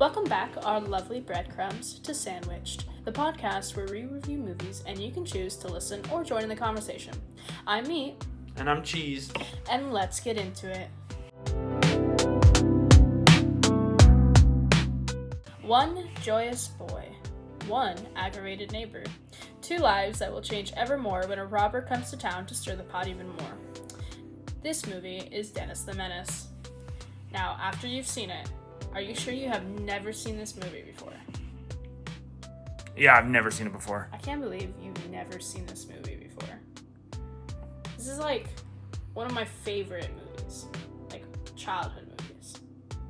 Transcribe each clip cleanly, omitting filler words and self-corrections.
Welcome back, our lovely breadcrumbs, to Sandwiched, the podcast where we review movies and you can choose to listen or join in the conversation. I'm Meat. And I'm Cheese. And let's get into it. One joyous boy. One aggravated neighbor. Two lives that will change evermore when a robber comes to town to stir the pot even more. This movie is Dennis the Menace. Now, after you've seen it, are you sure you have never seen this movie before? Yeah, I've never seen it before. I can't believe you've never seen this movie before. This is like one of my favorite movies, like childhood movies.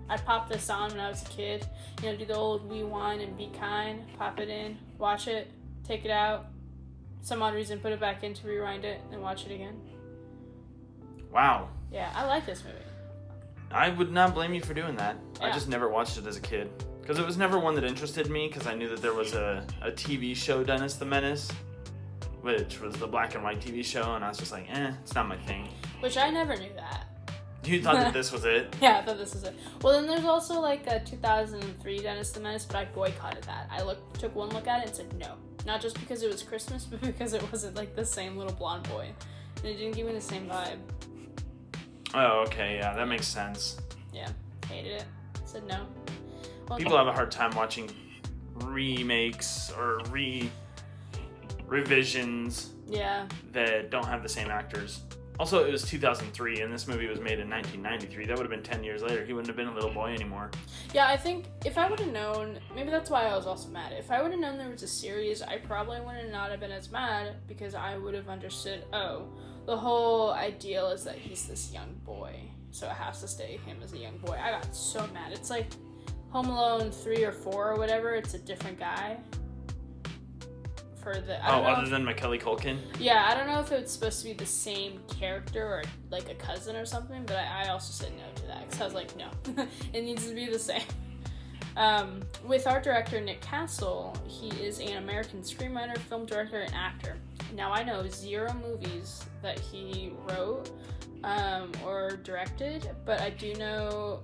I'd pop this on when I was a kid, do the old rewind and be kind, pop it in, watch it, take it out, some odd reason put it back in to rewind it, and watch it again. Wow. Yeah, I like this movie. I would not blame you for doing that. Yeah. I just never watched it as a kid. Because it was never one that interested me, because I knew that there was a TV show, Dennis the Menace, which was the black and white TV show, and I was just like, it's not my thing. Which I never knew that. You thought that this was it? Yeah, I thought this was it. Well, then there's also like a 2003 Dennis the Menace, but I boycotted that. I took one look at it and said no. Not just because it was Christmas, but because it wasn't like the same little blonde boy. And it didn't give me the same vibe. Oh, okay, yeah, that makes sense. Yeah, hated it. Said no. Well, People have a hard time watching remakes or revisions that don't have the same actors. Also, it was 2003, and this movie was made in 1993. That would have been 10 years later. He wouldn't have been a little boy anymore. Yeah, I think if I would have known, maybe that's why I was also mad. If I would have known there was a series, I probably would have not have been as mad, because I would have understood, the whole ideal is that he's this young boy, so it has to stay him as a young boy. I got so mad. It's like Home Alone 3 or 4 or whatever. It's a different guy. Other than Macaulay Culkin? Yeah, I don't know if it's supposed to be the same character or like a cousin or something, but I also said no to that, because I was like, no, it needs to be the same. With our director, Nick Castle, he is an American screenwriter, film director, and actor. Now, I know 0 movies that he wrote or directed, but I do know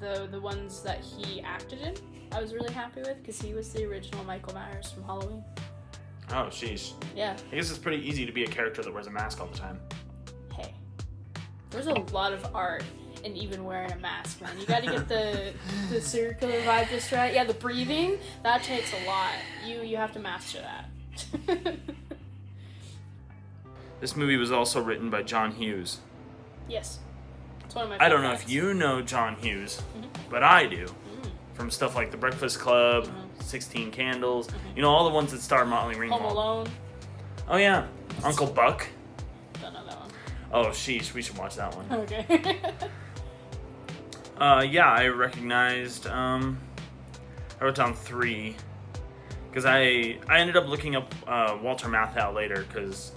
the ones that he acted in, I was really happy with, because he was the original Michael Myers from Halloween. Oh, sheesh. Yeah. I guess it's pretty easy to be a character that wears a mask all the time. Hey, there's a lot of art in even wearing a mask, man. You gotta get the circular vibe just right. Yeah, the breathing, that takes a lot. You have to master that. This movie was also written by John Hughes. Yes. It's one of my I don't know favorites. if you know John Hughes, but I do. From stuff like The Breakfast Club, 16 Candles, all the ones that star Motley Ringwald. Home Alone. Oh, yeah. Uncle Buck. Don't know that one. Oh, sheesh. We should watch that one. Okay. I recognized, I wrote down 3, because I ended up looking up Walter Matthau later, because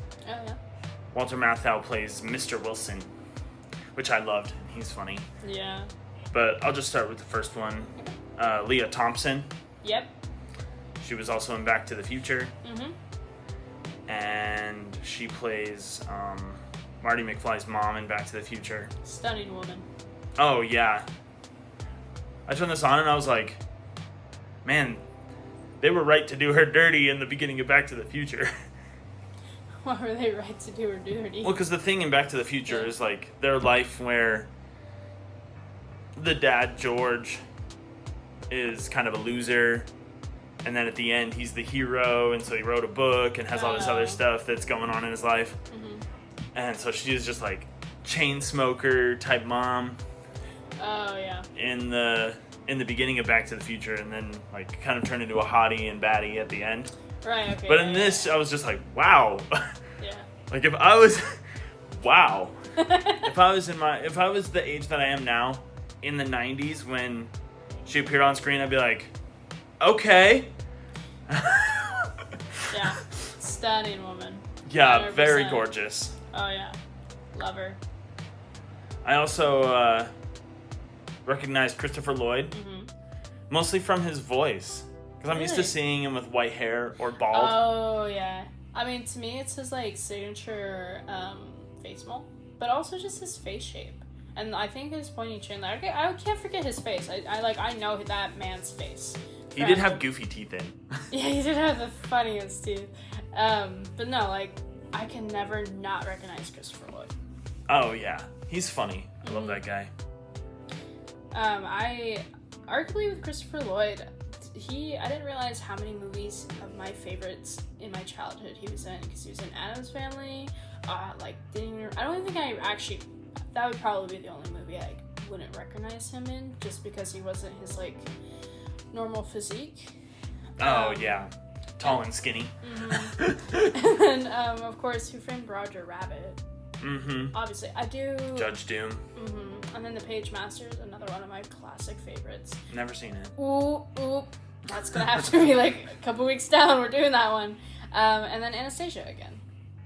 Walter Matthau plays Mr. Wilson, which I loved. He's funny. Yeah. But I'll just start with the first one. Leah Thompson. Yep. She was also in Back to the Future. Mm-hmm. And she plays Marty McFly's mom in Back to the Future. Stunning woman. Oh, yeah. I turned this on and I was like, man, they were right to do her dirty in the beginning of Back to the Future. Why were they right to do her dirty? Well, because the thing in Back to the Future is like their life where the dad, George, is kind of a loser, and then at the end he's the hero, and so he wrote a book and has all this other stuff that's going on in his life. And so she is just like chain smoker type mom. Oh yeah. In the beginning of Back to the Future, and then like kind of turned into a hottie and baddie at the end. Right. Okay. But in this, I was just like, wow. Yeah. Like if I was, wow. if I was the age that I am now, in the 90s when she appeared on screen, I'd be like, okay. Yeah. Stunning woman. Yeah, 100%. very gorgeous. Oh, yeah. Love her. I also recognized Christopher Lloyd, mostly from his voice. Because I'm used to seeing him with white hair or bald. Oh, yeah. I mean, to me, it's his, signature face mold. But also just his face shape. And I think his pointy chin, like, I can't forget his face. I know that man's face. He did have goofy teeth in. Yeah, he did have the funniest teeth. But no, like, I can never not recognize Christopher Lloyd. Oh, yeah. He's funny. I love that guy. Arguably with Christopher Lloyd, I didn't realize how many movies of my favorites in my childhood he was in, because he was in Addams Family, I don't even think that would probably be the only movie I wouldn't recognize him in, just because he wasn't his, like, normal physique. Yeah. Tall and skinny. Mm-hmm. And then, of course, Who Framed Roger Rabbit. Mm-hmm. Obviously, I do. Judge Doom. Mm-hmm. And then The Page Masters, another one of my classic favorites. Never seen it. Ooh. That's gonna have to be like a couple weeks down. We're doing that one. And then Anastasia again.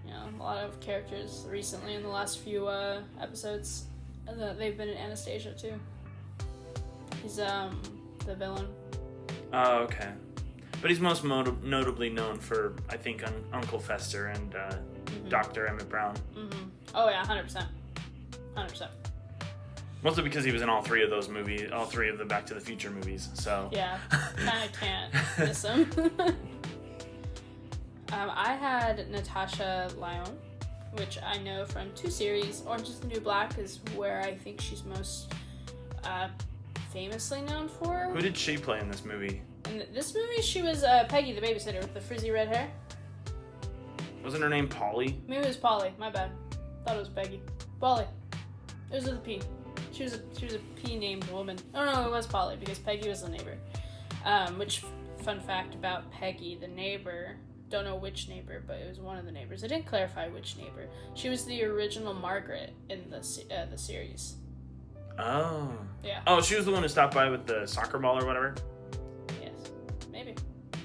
You know, a lot of characters recently in the last few episodes. They've been in Anastasia too. He's the villain. Oh, okay. But he's most notably known for, I think, Uncle Fester and Dr. Emmett Brown. Mm-hmm. Oh yeah, 100%. 100%. Mostly because he was in all three of those movies, all three of the Back to the Future movies, so... Yeah, I can't miss him. I had Natasha Lyonne, which I know from two series. Orange is the New Black is where I think she's most famously known for. Who did she play in this movie? In this movie, she was Peggy, the babysitter with the frizzy red hair. Wasn't her name Polly? Maybe it was Polly, my bad. Thought it was Peggy. Polly. It was with a P. She was a P-named woman. Oh no, it was Polly because Peggy was the neighbor. Which, fun fact about Peggy, the neighbor, don't know which neighbor, but it was one of the neighbors. I didn't clarify which neighbor. She was the original Margaret in the series. Oh. Yeah. Oh, she was the one who stopped by with the soccer ball or whatever? Yes. Maybe.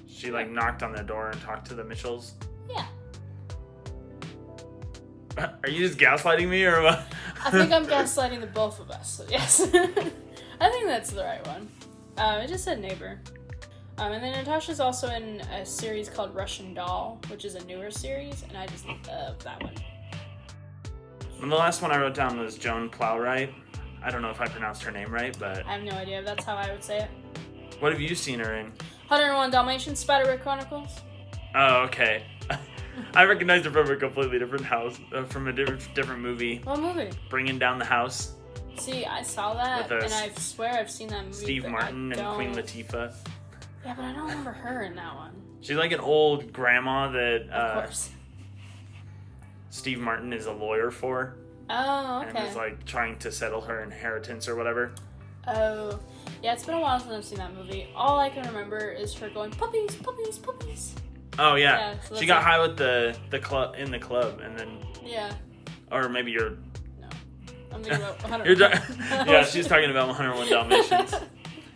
She, knocked on their door and talked to the Mitchells? Yeah. Are you just gaslighting me, or what? I think I'm gaslighting the both of us, so yes. I think that's the right one. I just said neighbor. And then Natasha's also in a series called Russian Doll, which is a newer series, and I just love that one. And the last one I wrote down was Joan Plowright. I don't know if I pronounced her name right, but... I have no idea. That's how I would say it. What have you seen her in? 101 Dalmatians, Spiderwick Chronicles. Oh, okay. I recognized her from a completely different house, from a different movie. What movie? Bringing Down the House. See, I saw that, and I swear I've seen that movie. Steve Martin and Queen Latifah. Yeah, but I don't remember her in that one. She's like an old grandma that of course. Steve Martin is a lawyer for. Oh, okay. And is trying to settle her inheritance or whatever. Oh, yeah. It's been a while since I've seen that movie. All I can remember is her going puppies, puppies, puppies. Oh yeah, so she got high with the club in the club, and then yeah. Or maybe you're. No, I'm thinking about 101. Yeah, she's talking about 101 Dalmatians.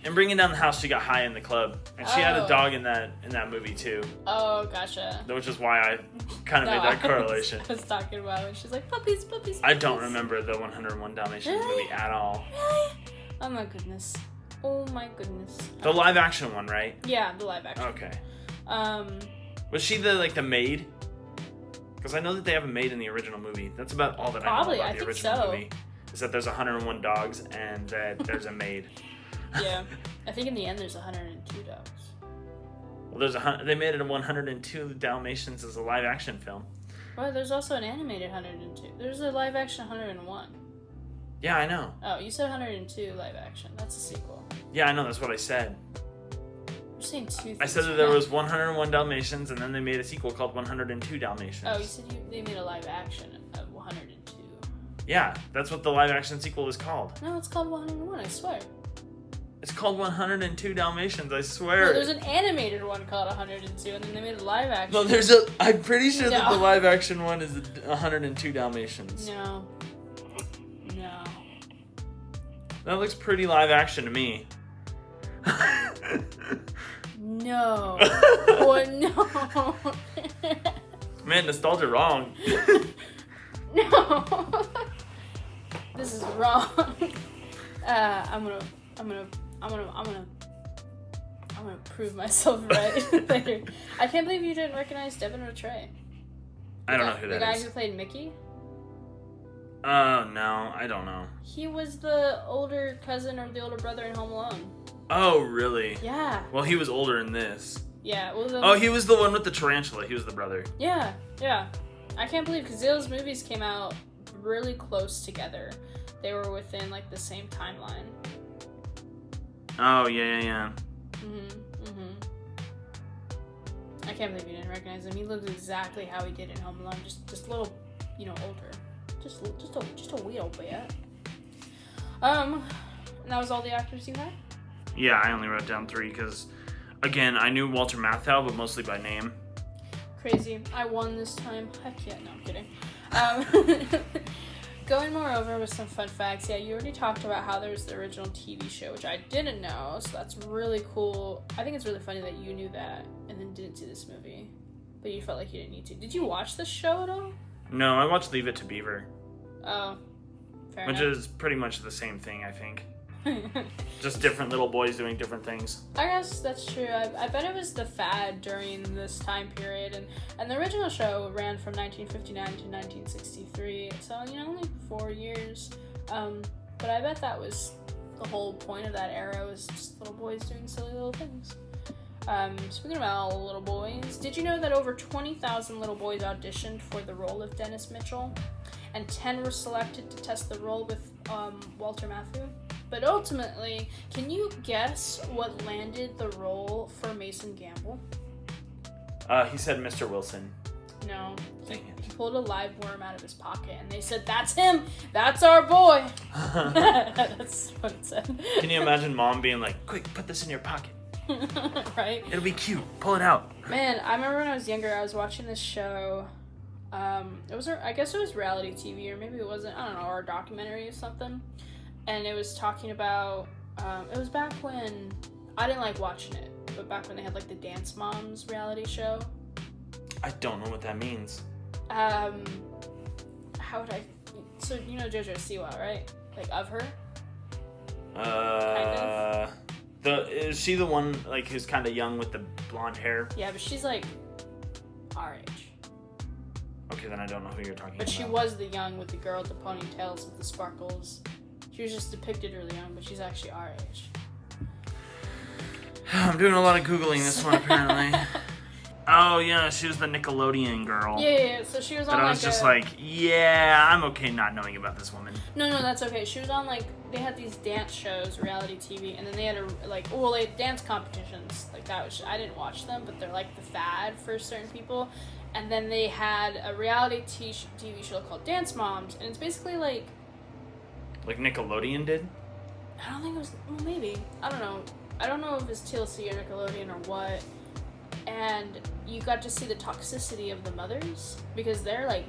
And Bringing Down the House, she got high in the club, and she had a dog in that movie too. Oh, gotcha. Which is why I kind of made that correlation. I was talking about when she's like puppies, puppies. I don't remember the 101 Dalmatians movie at all. Really? Oh my goodness. Oh my goodness. The live action one, right? Yeah, the live action. Okay. Was she the maid? Because I know that they have a maid in the original movie. That's about all that I know about the original movie. Is that there's 101 dogs and that there's a maid. Yeah, I think in the end there's 102 dogs. Well, they made it a 102 Dalmatians as a live action film. Well, there's also an animated 102. There's a live action 101. Yeah, I know. Oh, you said 102 live action. That's a sequel. Yeah, I know. That's what I said. You're saying two things. I said that there was 101 Dalmatians, and then they made a sequel called 102 Dalmatians. Oh, you said they made a live action of 102. Yeah, that's what the live action sequel is called. No, it's called 101, I swear. It's called 102 Dalmatians, I swear. No, there's an animated one called 102, and then they made a live action. No, I'm pretty sure that the live action one is 102 Dalmatians. No. That looks pretty live action to me. No. Oh, no. Man, nostalgia wrong. No. This is wrong. I'm gonna prove myself right later. I can't believe you didn't recognize Devin Rattray. I don't know who that is. The guy who played Mickey? Oh, no, I don't know. He was the older cousin or the older brother in Home Alone. Oh, really? Yeah. Well, he was older in this. Yeah. Well, Oh, he was the one with the tarantula. He was the brother. Yeah, yeah. I can't believe, because those movies came out really close together. They were within, like, the same timeline. Oh, yeah. I can't believe you didn't recognize him. He looks exactly how he did in Home Alone, just a little, older. Just a little bit. And that was all the actors you had? Yeah, I only wrote down 3 because, again, I knew Walter Matthau, but mostly by name. Crazy. I won this time. Heck yeah, no, I'm kidding. Going more over with some fun facts. Yeah, you already talked about how there was the original TV show, which I didn't know, so that's really cool. I think it's really funny that you knew that and then didn't see this movie, but you felt like you didn't need to. Did you watch this show at all? No, I watched Leave It to Beaver. Oh, fair Which enough. is pretty much the same thing, I think. Just different little boys doing different things. I guess that's true. I bet it was the fad during this time period, and the original show ran from 1959 to 1963, so only 4 years. But I bet that was the whole point of that era, was just little boys doing silly little things. Speaking about all little boys, did you know that over 20,000 little boys auditioned for the role of Dennis Mitchell, and 10 were selected to test the role with Walter Matthau? But ultimately, can you guess what landed the role for Mason Gamble? He said Mr. Wilson. No. Dang it. He pulled a live worm out of his pocket, and they said, "That's him! That's our boy!" That's what it said. Can you imagine Mom being like, "Quick, put this in your pocket." Right? It'll be cute. Pull it out. Man, I remember when I was younger, I was watching this show. I guess it was reality TV, or maybe it wasn't, I don't know, or a documentary or something. And it was talking about, it was back when, I didn't like watching it, but back when they had like the Dance Moms reality show. I don't know what that means. How would I, so you know JoJo Siwa, right? Like, of her? Kind of. Is she the one, like, who's kind of young with the blonde hair? Yeah, but she's like our age. Okay, then I don't know who you're talking about. But she was the young with the girl with the ponytails with the sparkles. She was just depicted really young, but she's actually our age. I'm doing a lot of Googling this one, apparently. Oh, yeah, she was the Nickelodeon girl. Yeah, so she was on, but I like, was just like, yeah, I'm okay not knowing about this woman. No, that's okay. She was on, like, they had these dance shows, reality TV, and then they had they had dance competitions. Like, that was, I didn't watch them, but they're, like, the fad for certain people. And then they had a reality TV show called Dance Moms, and it's basically, like Nickelodeon did? I don't think it was, well, maybe. I don't know. I don't know if it's TLC or Nickelodeon or what. And you got to see the toxicity of the mothers, because they're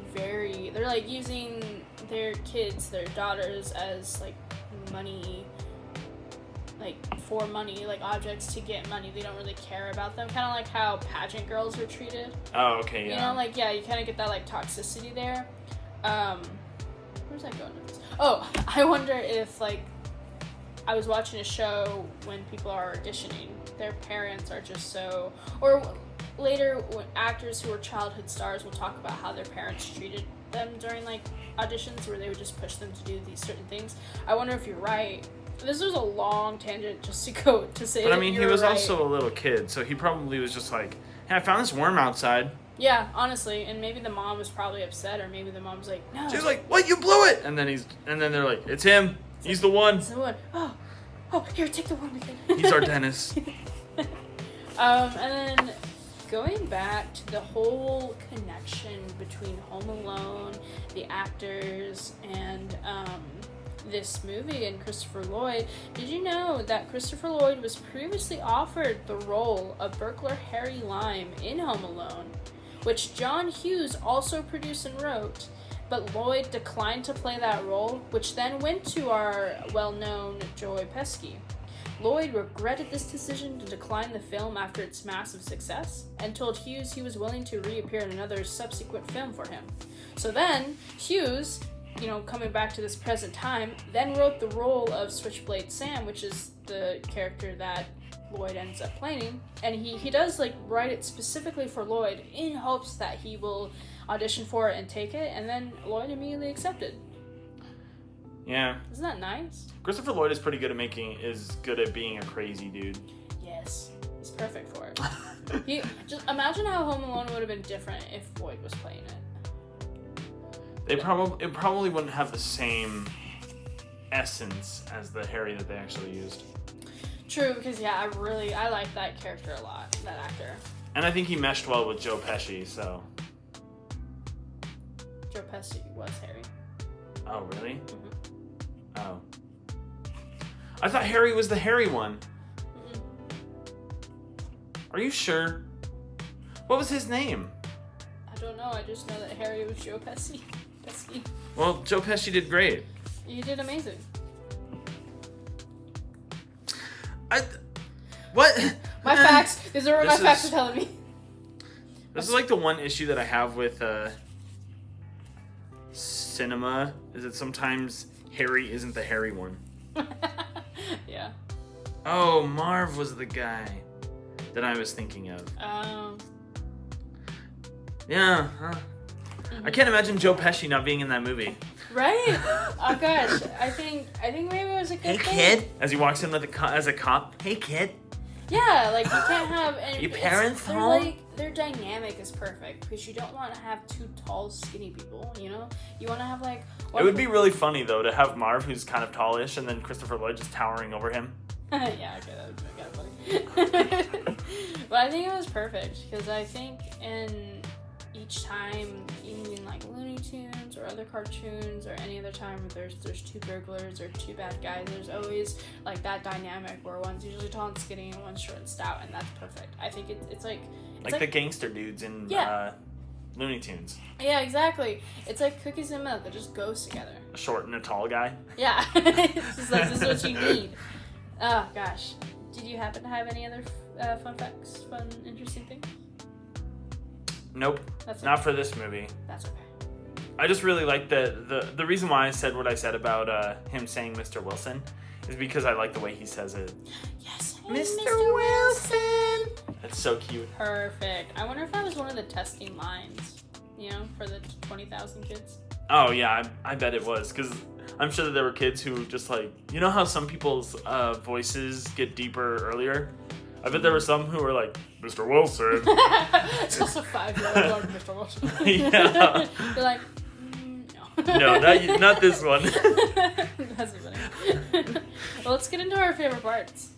using their kids, their daughters, as like money, like for money, like objects to get money. They don't really care about them, kind of like how pageant girls are treated. Oh, okay, yeah. You kind of get that like toxicity there. Where's that going with this? Oh, I wonder if I was watching a show when people are auditioning, their parents are just so, or later when actors who were childhood stars will talk about how their parents treated them during auditions, where they would just push them to do these certain things. I wonder if you're right. This was a long tangent just to go to say. But I mean, he was right. also a little kid, so he probably was just like, "Hey, I found this worm outside." Yeah, honestly, and maybe the mom was probably upset, or maybe the mom's like, "No." She's like, "What? You blew it!" And then they're like, "It's him. He's the one. He's the one. Oh, here, take the worm again. He's our Dennis." And then going back to the whole connection between Home Alone, the actors, and this movie and Christopher Lloyd, did you know that Christopher Lloyd was previously offered the role of burglar Harry Lime in Home Alone, which John Hughes also produced and wrote, but Lloyd declined to play that role, which then went to our well-known Joey Pesci. Lloyd regretted this decision to decline the film after its massive success, and told Hughes he was willing to reappear in another subsequent film for him. So then, Hughes, coming back to this present time, then wrote the role of Switchblade Sam, which is the character that Lloyd ends up playing, and he does write it specifically for Lloyd in hopes that he will audition for it and take it, and then Lloyd immediately accepted. Yeah. Isn't that nice? Christopher Lloyd is pretty good at being a crazy dude. Yes. He's perfect for it. Just imagine how Home Alone would have been different if Lloyd was playing it. It probably wouldn't have the same essence as the Harry that they actually used. True, because I like that character a lot, that actor. And I think he meshed well with Joe Pesci, so. Joe Pesci was Harry. Oh, really? Mm-hmm. Oh. I thought Harry was the hairy one. Mm-mm. Are you sure? What was his name? I don't know. I just know that Harry was Joe Pesci. Well, Joe Pesci did great. You did amazing. What? My facts. These are what my facts are telling me. This is like the one issue that I have with cinema, is that sometimes Harry isn't the hairy one. Yeah. Oh, Marv was the guy that I was thinking of. Yeah. Huh. Mm-hmm. I can't imagine Joe Pesci not being in that movie. Right? Oh gosh, I think maybe it was a good thing. Hey kid, as he walks in as a cop. Hey kid. Yeah, like you can't have. And your parents home? Their dynamic is perfect because you don't want to have two tall, skinny people. You know, you want to have like. It would be really funny though to have Marv, who's kind of tallish, and then Christopher Lloyd just towering over him. Yeah, okay, that would be kind of funny. But I think it was perfect because I think in each time, even in like Looney Tunes or other cartoons or any other time where there's two burglars or two bad guys, there's always like that dynamic where one's usually tall and skinny and one's short and stout, and that's perfect. I think it's like the gangster dudes in Looney Tunes. Yeah, exactly. It's like cookies and milk. It just goes together. A short and a tall guy. Yeah. It's just like, this is what you need. Oh, gosh. Did you happen to have any other fun facts? Fun, interesting things? Nope. Not for this movie. That's okay. I just really like the reason why I said what I said about him saying Mr. Wilson is because I like the way he says it. Yes. Hey, Mr. Wilson! That's so cute. Perfect. I wonder if that was one of the testing lines, for the 20,000 kids. Oh, yeah, I bet it was, because I'm sure that there were kids who just like, you know how some people's voices get deeper earlier? I bet there were some who were like, Mr. Wilson. It's also 5-year-old like Mr. Wilson. Yeah. They're like, no, not this one. That's funny. Well, let's get into our favorite parts.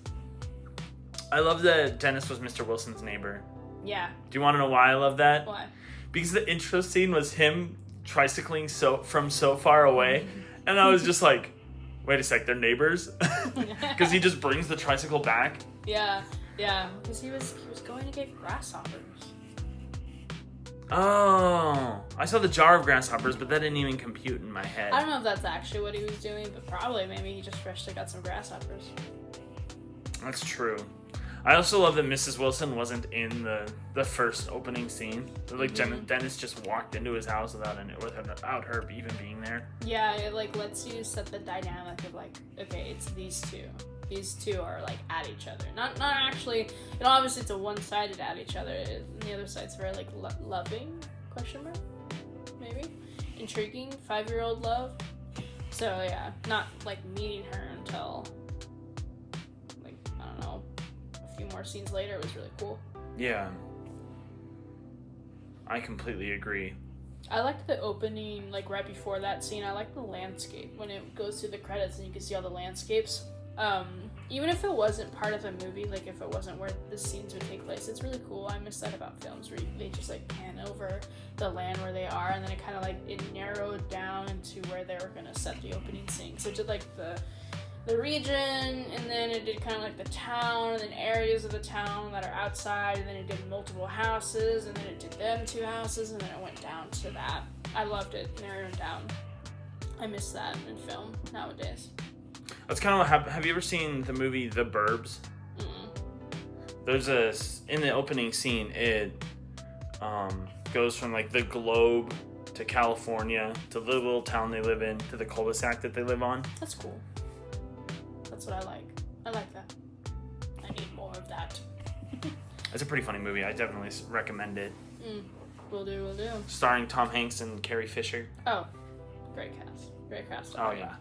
I love that Dennis was Mr. Wilson's neighbor. Yeah. Do you want to know why I love that? Why? Because the intro scene was him tricycling from so far away, and I was just like, wait a sec, they're neighbors? Because he just brings the tricycle back. Yeah, because he was going to get grasshoppers. Oh, I saw the jar of grasshoppers, but that didn't even compute in my head. I don't know if that's actually what he was doing, but probably maybe he just freshly got some grasshoppers. That's true. I also love that Mrs. Wilson wasn't in the first opening scene. Like Dennis just walked into his house without her even being there. Yeah, it like lets you set the dynamic of like, okay, it's these two. These two are like at each other. Not actually. Obviously it's a one-sided at each other. And the other side's very like loving ? Maybe intriguing 5-year-old love. So yeah, not like meeting her until like I don't know. Few more scenes later. It was really cool. Yeah, I completely agree. I liked the opening, like right before that scene. I liked the landscape when it goes through the credits and you can see all the landscapes. Even if it wasn't part of the movie, like if it wasn't where the scenes would take place, it's really cool. I miss that about films where they just like pan over the land where they are, and then it kind of like it narrowed down to where they were gonna set the opening scene. So it did like the region, and then it did kind of like the town, and then areas of the town that are outside, and then it did multiple houses, and then it did them 2 houses, and then it went down to that. I loved it, narrowed down. I miss that in film nowadays. That's kind of what have you ever seen the movie The Burbs? There's in the opening scene, it goes from like the globe to California to the little town they live in to the cul-de-sac that they live on. That's cool. That's what I like. I like that. I need more of that. It's a pretty funny movie. I definitely recommend it. Will do. Starring Tom Hanks and Carrie Fisher. Oh, great cast. Great cast. Oh, yeah.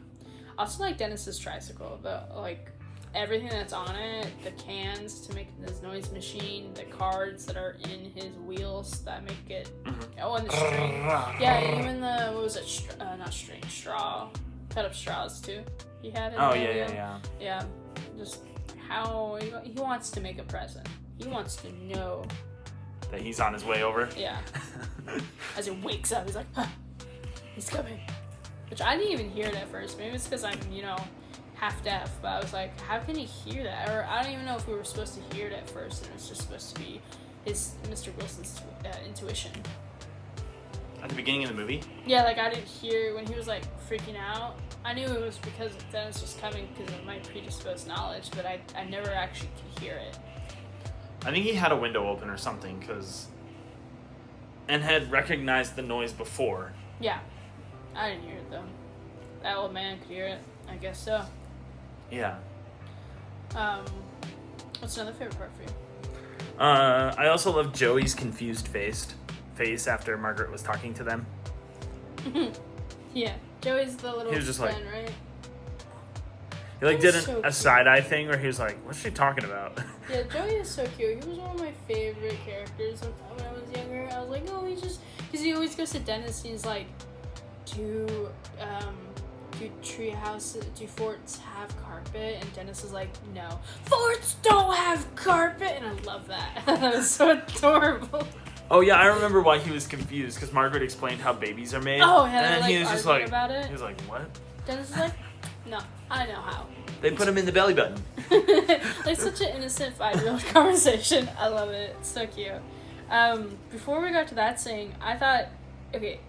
Also, like, Dennis's tricycle. Like, everything that's on it, the cans to make this noise machine, the cards that are in his wheels that make it... Oh, and the string. Yeah, even the... What was it? Not string. Straw. Cut up straws, too. He had it. Oh, yeah. Yeah. Just how... He wants to make a present. He wants to know... That he's on his way over? Yeah. As he wakes up, he's like, huh, he's coming. Which I didn't even hear it at first. Maybe it's because I'm, half deaf. But I was like, how can he hear that? Or I don't even know if we were supposed to hear it at first and it was just supposed to be Mr. Wilson's intuition. At the beginning of the movie? Yeah, like I didn't hear when he was like freaking out. I knew it was because Dennis was coming because of my predisposed knowledge, but I never actually could hear it. I think he had a window open or something, and had recognized the noise before. Yeah. I didn't hear it, though. That old man could hear it. I guess so. Yeah. What's another favorite part for you? I also love Joey's confused face after Margaret was talking to them. Yeah. Joey's the little he was just friend, like, right? He did a side-eye thing where he was like, what's she talking about? Yeah, Joey is so cute. He was one of my favorite characters when I was younger. I was like, oh, he's just... Because he always goes to Dennis and he's like, do forts have carpet? And Dennis is like, no. Forts don't have carpet! And I love that. That was so adorable. Oh, yeah, I remember why he was confused, because Margaret explained how babies are made. Oh, yeah, and then he was just like, about it. He was like, what? Dennis is like, no, I know how. They put him in the belly button. Like such an innocent 5-year-old conversation. I love it. It's so cute. Before we got to that scene, I thought, okay,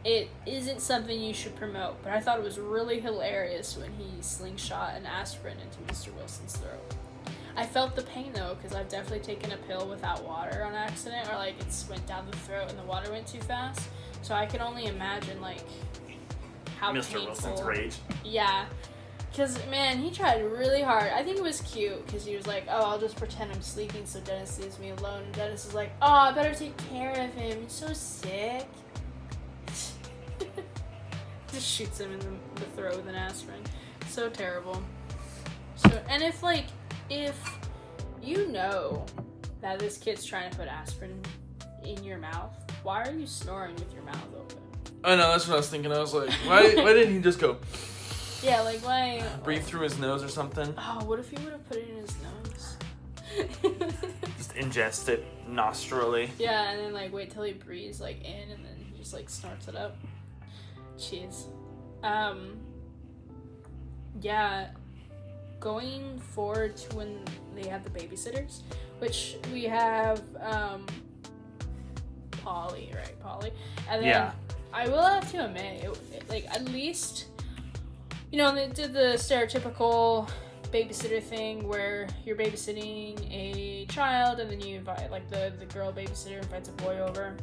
it isn't something you should promote, but I thought it was really hilarious when he slingshot an aspirin into Mr. Wilson's throat. I felt the pain though, because I've definitely taken a pill without water on accident, or like it went down the throat and the water went too fast. So I can only imagine like how Mr. painful. Wilson's rage. Yeah. Because, man, he tried really hard. I think it was cute because he was like, oh, I'll just pretend I'm sleeping so Dennis leaves me alone. And Dennis is like, oh, I better take care of him. He's so sick. Just shoots him in the throat with an aspirin. So terrible. And if you know that this kid's trying to put aspirin in your mouth, why are you snoring with your mouth open? I know, that's what I was thinking. I was like, why didn't he just go... Yeah, like why... Breathe through his nose or something. Oh, what if he would have put it in his nose? Just ingest it nostrily. Yeah, and then like wait till he breathes like in and then he just like snorts it up. Jeez. Yeah. Going forward to when they have the babysitters, which we have Polly, right? Polly. And then yeah. I will have to admit, like at least they did the stereotypical babysitter thing where you're babysitting a child and then you invite, like, the girl babysitter invites a boy over.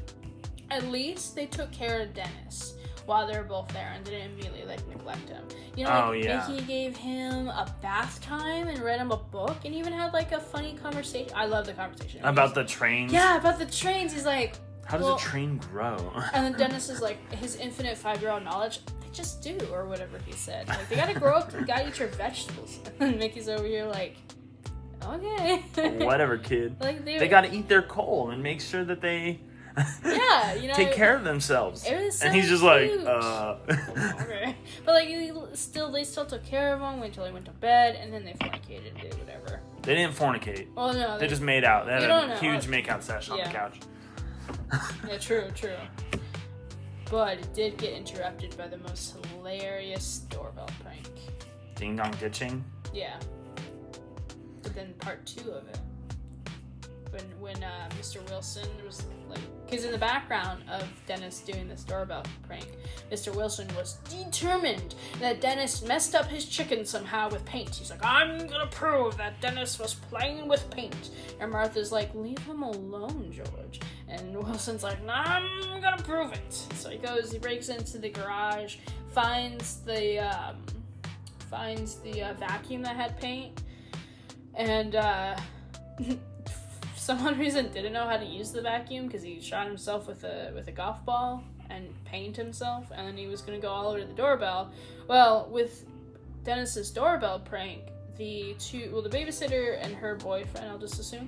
At least they took care of Dennis while they were both there and didn't immediately, like, neglect him. Mickey gave him a bath time and read him a book and even had, like, a funny conversation. I love the conversation. About the trains? Yeah, about the trains. He's like... How does a train grow? And then Dennis is like, his infinite 5-year-old knowledge, they just do, or whatever he said. Like, they gotta grow up, you gotta eat your vegetables. And Mickey's over here like, okay. Whatever, kid. Like they gotta eat their coal and make sure that they take care of themselves. It was so and he's just cute. Okay. But like, they still took care of him until he went to bed, and then they fornicated and did whatever. They didn't fornicate. Well, no. They just made out. They had a huge make-out session on Yeah. the couch. Yeah, true. But it did get interrupted by the most hilarious doorbell prank. Ding dong ditching? Yeah. But then part 2 of it. When Mr. Wilson was like... Because in the background of Dennis doing this doorbell prank, Mr. Wilson was determined that Dennis messed up his chicken somehow with paint. He's like, I'm gonna prove that Dennis was playing with paint. And Martha's like, leave him alone, George. And Wilson's like, nah, I'm gonna prove it. So he breaks into the garage, finds the vacuum that had paint, and some reason didn't know how to use the vacuum because he shot himself with a golf ball and pained himself, and then he was gonna go all over to the doorbell. Well, with Dennis's doorbell prank, the babysitter and her boyfriend, I'll just assume,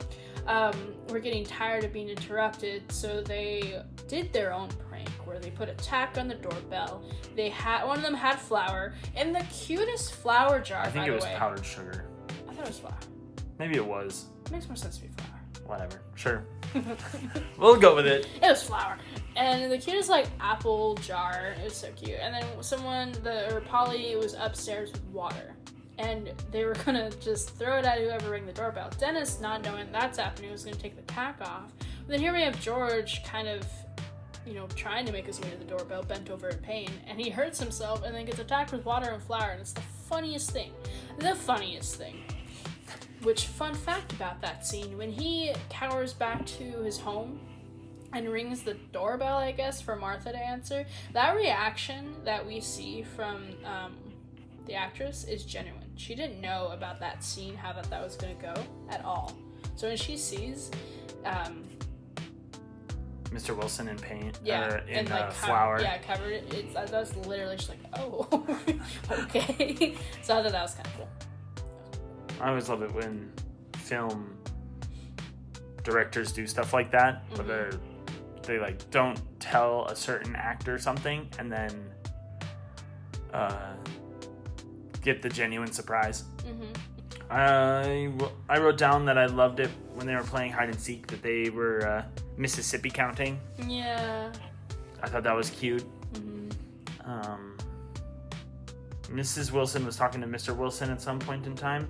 were getting tired of being interrupted, so they did their own prank where they put a tack on the doorbell. One of them had flour in the cutest flour jar. I think it was powdered sugar. I thought it was flour. Maybe it was. It makes more sense to be flour. Whatever. Sure. We'll go with it. It was flour. And the cutest, like, apple jar. It was so cute. And then Polly was upstairs with water. And they were gonna just throw it at whoever rang the doorbell. Dennis, not knowing that's happening, was gonna take the tack off. But then here we have George kind of, trying to make his way to the doorbell, bent over in pain. And he hurts himself and then gets attacked with water and flour. And it's the funniest thing. The funniest thing. Which, fun fact about that scene, when he cowers back to his home and rings the doorbell, I guess, for Martha to answer, that reaction that we see from the actress is genuine. She didn't know about that scene, how that was going to go at all. So when she sees Mr. Wilson in paint, in flour. Covered it. That's literally just like, oh, okay. So I thought that was kind of cool. I always love it when film directors do stuff like that, where they like don't tell a certain actor something and then get the genuine surprise. I wrote down that I loved it when they were playing hide and seek, that they were Mississippi counting. Yeah. I thought that was cute. Mrs. Wilson was talking to Mr. Wilson at some point in time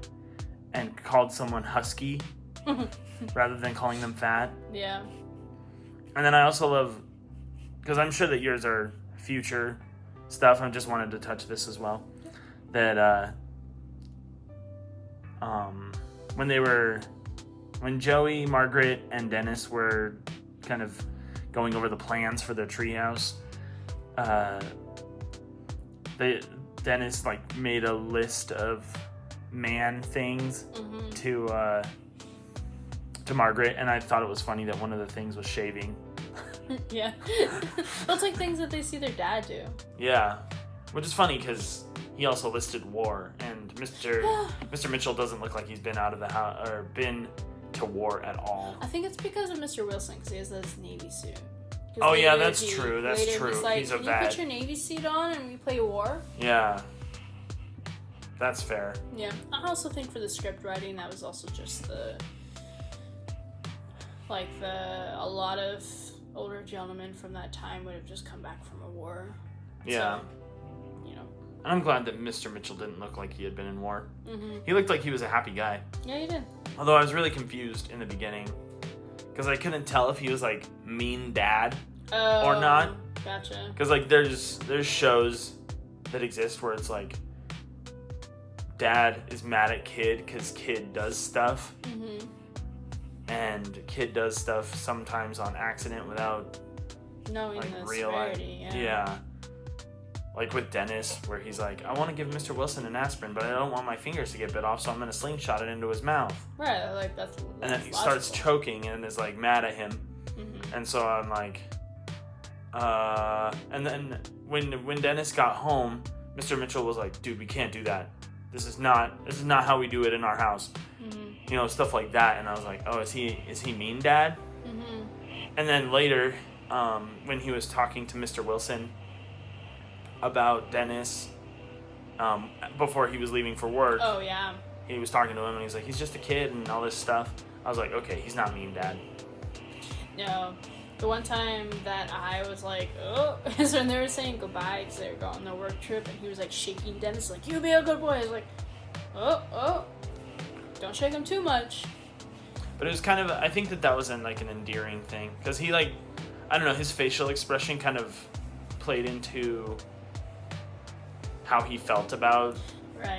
and called someone husky rather than calling them fat. Yeah. And then I also love, because I'm sure that yours are future stuff, I just wanted to touch this as well, that when Joey, Margaret, and Dennis were kind of going over the plans for their treehouse, Dennis like made a list of man things to Margaret, and I thought it was funny that one of the things was shaving. Yeah. It's like things that they see their dad do. Yeah. Which is funny because he also listed war, and Mr. Mitchell doesn't look like he's been out of the house or been to war at all. I think it's because of Mr. Wilson, because he has this Navy suit. Oh yeah, that's true. That's true. He's like, he's a can vet. you put your Navy suit on and we play war? Yeah. That's fair. Yeah. I also think for the script writing, that was also just a lot of older gentlemen from that time would have just come back from a war. Yeah. So, I'm glad that Mr. Mitchell didn't look like he had been in war. He looked like he was a happy guy. Yeah, he did. Although I was really confused in the beginning because I couldn't tell if he was like mean dad or not. Gotcha. Because like there's shows that exist where it's like dad is mad at kid because kid does stuff, and kid does stuff sometimes on accident without knowing like the realizing. severity. Yeah. Like with Dennis, where he's like, I want to give Mr. Wilson an aspirin, but I don't want my fingers to get bit off, so I'm going to slingshot it into his mouth. Right, like that's and then he logical. starts choking and is like mad at him. And so I'm like, and then when Dennis got home, Mr. Mitchell was like, dude, we can't do that. This is not how we do it in our house. Stuff like that. And I was like, oh, is he mean, Dad? And then later, when he was talking to Mr. Wilson about Dennis, before he was leaving for work. Oh, yeah. He was talking to him and he's like, he's just a kid and all this stuff. I was like, okay, he's not mean, Dad. No. The one time that I was like, oh, is when they were saying goodbye because they were going on their work trip, and he was like shaking Dennis like, you be a good boy. I was like, oh, don't shake him too much. But it was kind of, I think that was an endearing thing, because he I don't know, his facial expression kind of played into how he felt about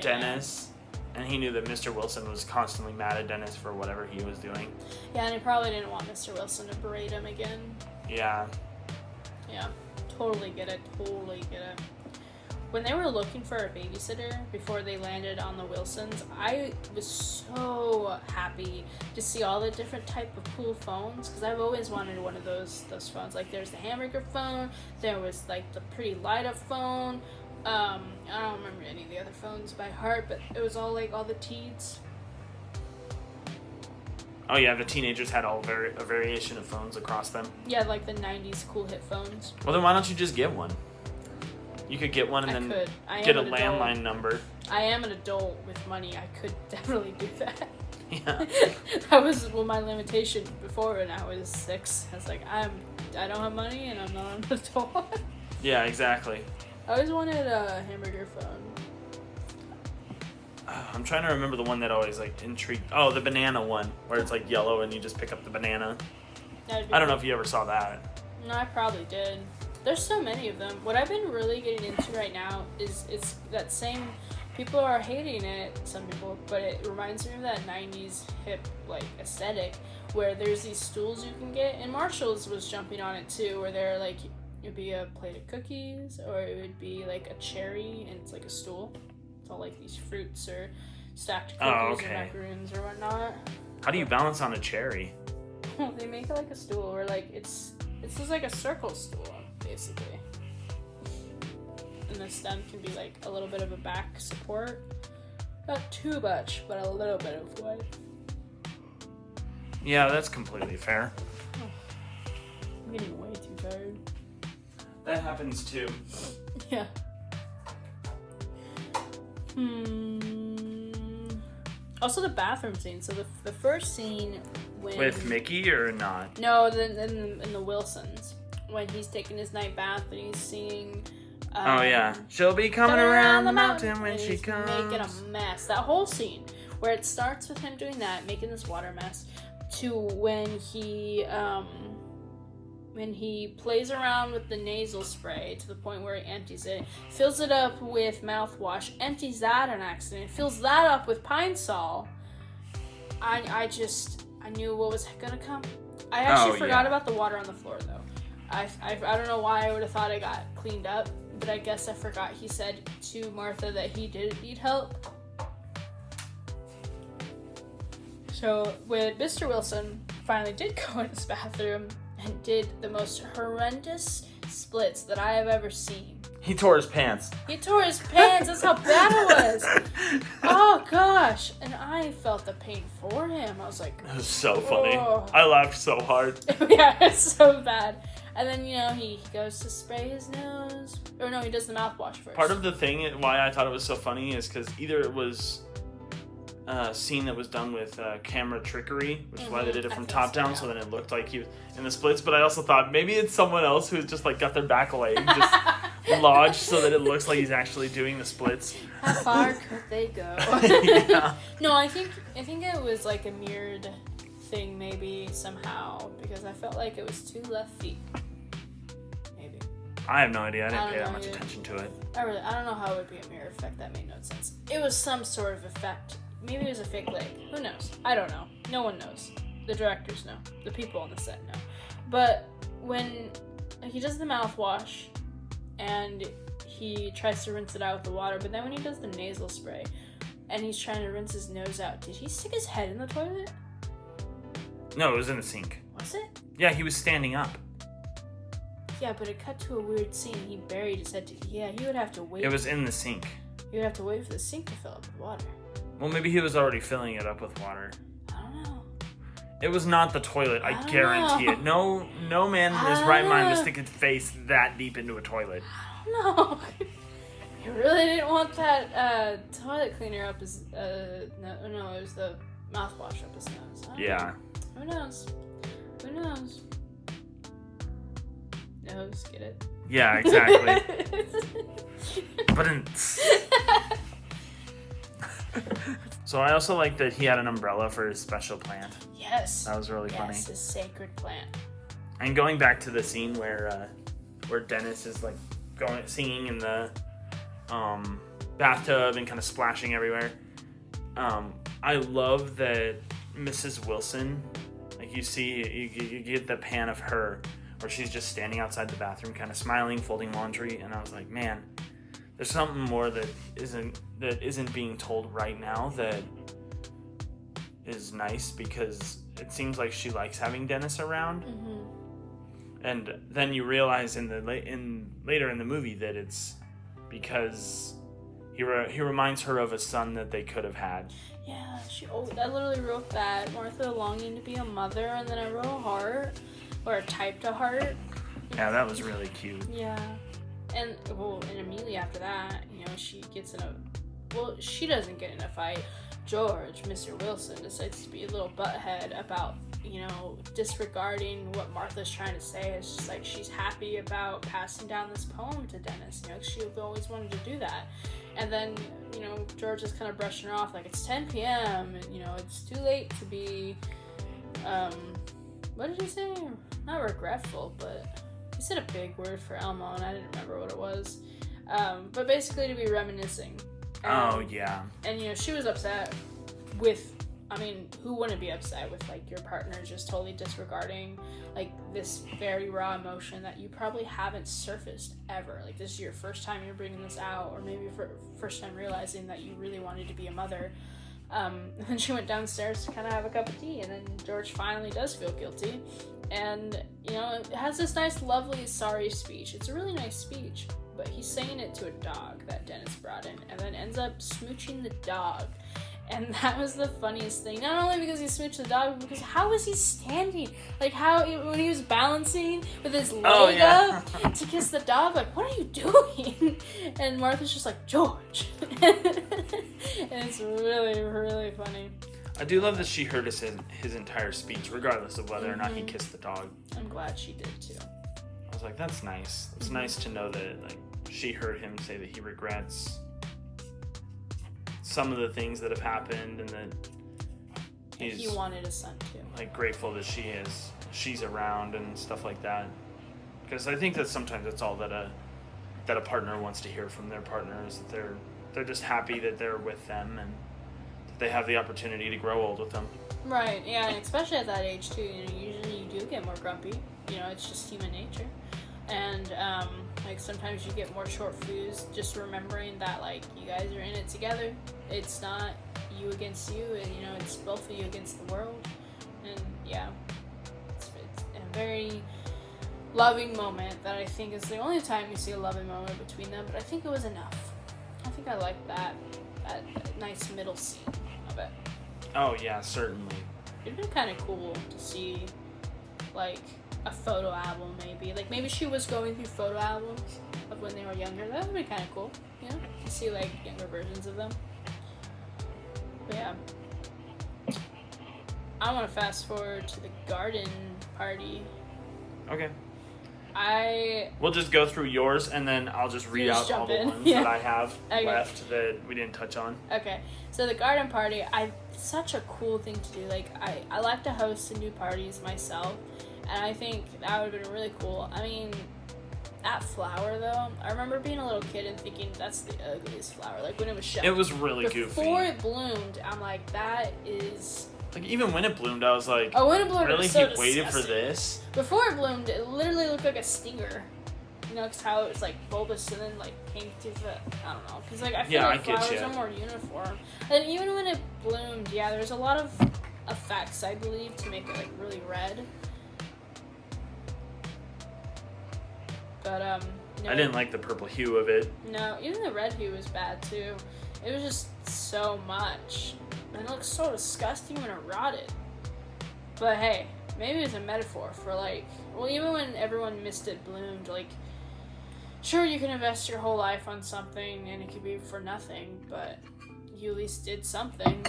Dennis. Yeah. And he knew that Mr. Wilson was constantly mad at Dennis for whatever he was doing. Yeah, and he probably didn't want Mr. Wilson to berate him again. Yeah. Yeah, totally get it. When they were looking for a babysitter before they landed on the Wilsons, I was so happy to see all the different type of cool phones, because I've always wanted one of those phones. Like, there's the hamburger phone, there was like the pretty light up phone, I don't remember any of the other phones by heart, but it was all like all the teens. Oh yeah, the teenagers had a variation of phones across them. Yeah, like the 90s cool hit phones. Well, then why don't you just get one? You could get one and then get a landline number. I am an adult with money. I could definitely do that. Yeah. That was my limitation before when I was 6. I was like, I don't have money and I'm not an adult. Yeah, exactly. I always wanted a hamburger phone. I'm trying to remember the one that always like intrigued. Oh, the banana one, where it's like yellow and you just pick up the banana. I don't know if you ever saw that. No, I probably did. There's so many of them. What I've been really getting into right now is it's that same. People are hating it, some people, but it reminds me of that 90s hip like aesthetic where there's these stools you can get, and Marshall's was jumping on it too, where they're like, it'd be a plate of cookies, or it would be like a cherry, and it's like a stool. It's all like these fruits or stacked cookies or macaroons or whatnot. How do you balance on a cherry? They make it like a stool, or like it's just like a circle stool, basically. And the stem can be like a little bit of a back support. Not too much, but a little bit of what. Yeah, that's completely fair. I'm getting way too tired. That happens too. Yeah. Also the bathroom scene. So the first scene when... With Mickey or not? No, in the Wilsons. When he's taking his night bath and he's singing... oh yeah. She'll be coming around the mountain when she comes. Making a mess. That whole scene where it starts with him doing that, making this water mess, to when he plays around with the nasal spray to the point where he empties it, fills it up with mouthwash, empties that on accident, fills that up with Pine Sol. I knew what was gonna come. I actually forgot about the water on the floor though. I don't know why I would have thought it got cleaned up, but I guess I forgot he said to Martha that he didn't need help. So when Mr. Wilson finally did go in his bathroom and did the most horrendous splits that I have ever seen. He tore his pants. That's how bad it was. Oh gosh. And I felt the pain for him. I was like, it was so funny. Oh. I laughed so hard. Yeah, it's so bad. And then, he goes to spray his nose. Or no, he does the mouthwash first. Part of the thing why I thought it was so funny is because either it was a scene that was done with camera trickery, which is why they did it from top down, so then it looked like he was in the splits. But I also thought maybe it's someone else who's just like got their back leg just lodged so that it looks like he's actually doing the splits. How far could they go? Yeah. No, I think it was like a mirrored thing maybe somehow, because I felt like it was 2 left feet. Maybe. I have no idea. I didn't pay that much attention to it. I don't know how it would be a mirror effect. That made no sense. It was some sort of effect. Maybe it was a fake leg. Who knows? I don't know. No one knows. The directors know. The people on the set know. But when he does the mouthwash and he tries to rinse it out with the water, but then when he does the nasal spray and he's trying to rinse his nose out, did he stick his head in the toilet? No, it was in the sink. Was it? Yeah, he was standing up. Yeah, but it cut to a weird scene. He buried his head. He would have to wait. It was in the sink. He would have to wait for the sink to fill up with water. Well, maybe he was already filling it up with water. I don't know. It was not the toilet, I guarantee it. No man in his right mind would stick his face that deep into a toilet. I don't know. He really didn't want that toilet cleaner up his... no, it was the mouthwash up his nose. Yeah. Who knows? Nose, get it? Yeah, exactly. But So I also like that he had an umbrella for his special plant. Yes. That was really funny. Yes, his sacred plant. And going back to the scene where Dennis is like singing in the bathtub and kind of splashing everywhere. I love that Mrs. Wilson, like you get the pan of her where she's just standing outside the bathroom kind of smiling, folding laundry, and I was like, man, there's something more that isn't being told right now that is nice, because it seems like she likes having Dennis around. And then you realize later in the movie that it's because he reminds her of a son that they could have had. Yeah, I literally wrote that. Martha longing to be a mother, and then I wrote a heart, or I typed a heart. Yeah, that was really cute. Yeah. And immediately after that, she gets she doesn't get in a fight. George, Mr. Wilson, decides to be a little butthead about, disregarding what Martha's trying to say. It's just like she's happy about passing down this poem to Dennis. She always wanted to do that. And then, George is kind of brushing her off like it's 10 p.m. and, it's too late to be, what did he say? Not regretful, but he said a big word for Elmo and I didn't remember what it was. But basically to be reminiscing. Yeah. And, she was upset with, who wouldn't be upset with, like, your partner just totally disregarding, like, this very raw emotion that you probably haven't surfaced ever. Like, this is your first time you're bringing this out, or maybe first time realizing that you really wanted to be a mother. And then she went downstairs to kind of have a cup of tea, and then George finally does feel guilty. And, it has this nice, lovely sorry speech. It's a really nice speech, but he's saying it to a dog that Dennis brought in, and then ends up smooching the dog. And that was the funniest thing. Not only because he smooched the dog, but because how was he standing? Like, when he was balancing with his leg up to kiss the dog, like, what are you doing? And Martha's just like, George. And it's really, really funny. I do love that she heard his entire speech, regardless of whether or not he kissed the dog. I'm glad she did, too. I was like, that's nice. It's nice to know that, like, she heard him say that he regrets some of the things that have happened, and that he wanted a son too. Like, grateful that she's around and stuff like that. Because I think that sometimes that's all that a partner wants to hear from their partner, is that they're just happy that they're with them and that they have the opportunity to grow old with them. Right. Yeah, and especially at that age too. Usually you do get more grumpy. It's just human nature. And, like, sometimes you get more short fuse just remembering that, like, you guys are in it together. It's not you against you, and, it's both of you against the world. And, yeah, it's a very loving moment that I think is the only time you see a loving moment between them, but I think it was enough. I think I liked that nice middle scene of it. Oh, yeah, certainly. It'd been kind of cool to see, like, a photo album, maybe. Like, maybe she was going through photo albums of when they were younger. That would be kind of cool, to see, like, younger versions of them. But, yeah. I want to fast forward to the garden party. Okay. I We'll just go through yours, and then I'll just read out all the ones that I have left that we didn't touch on. Okay, so the garden party, it's such a cool thing to do. Like, I like to host some new parties myself, and I think that would have been really cool. I mean, that flower, though, I remember being a little kid and thinking that's the ugliest flower. Like, when it was shut. It was really goofy. Before it bloomed, I'm like, that is... Like, even when it bloomed, I was like, oh, when it bloomed, really? It was so he waited for this? Before it bloomed, it literally looked like a stinger. Because how it was, like, bulbous and then, like, came to the... I don't know. Because, like, I feel like flowers are more uniform. And even when it bloomed, there's a lot of effects, I believe, to make it, like, really red. But, I didn't like the purple hue of it. No, even the red hue was bad, too. It was just so much. And it looks so disgusting when it rotted. But hey, maybe it's a metaphor for, like, well, even when everyone missed it bloomed, like, sure, you can invest your whole life on something and it could be for nothing, but you at least did something,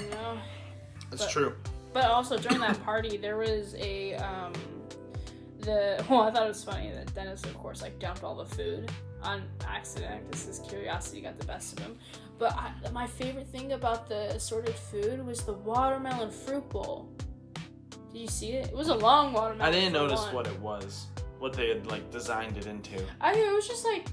That's true. But also during that party, there was a, I thought it was funny that Dennis, of course, like, dumped all the food on accident because his curiosity got the best of him. But my favorite thing about the assorted food was the watermelon fruit bowl. Did you see it? It was a long watermelon. I didn't notice what it was. What they had, like, designed it into. It was just like...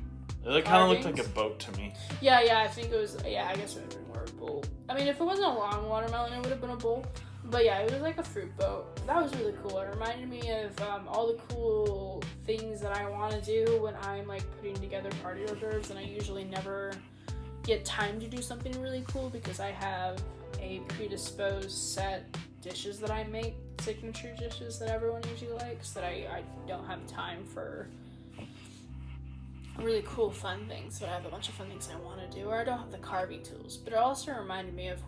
It kind of looked like a boat to me. Yeah, I think it was... Yeah, I guess it would have been more of a bowl. I mean, if it wasn't a long watermelon, it would have been a bowl. But yeah, it was like a fruit boat. That was really cool. It reminded me of all the cool things that I want to do when I'm, like, putting together party hors d'oeuvres, and I usually never get time to do something really cool because I have a predisposed set dishes that I make, signature dishes that everyone usually likes, that I don't have time for really cool fun things. So I have a bunch of fun things I want to do, or I don't have the carving tools. But it also reminded me of,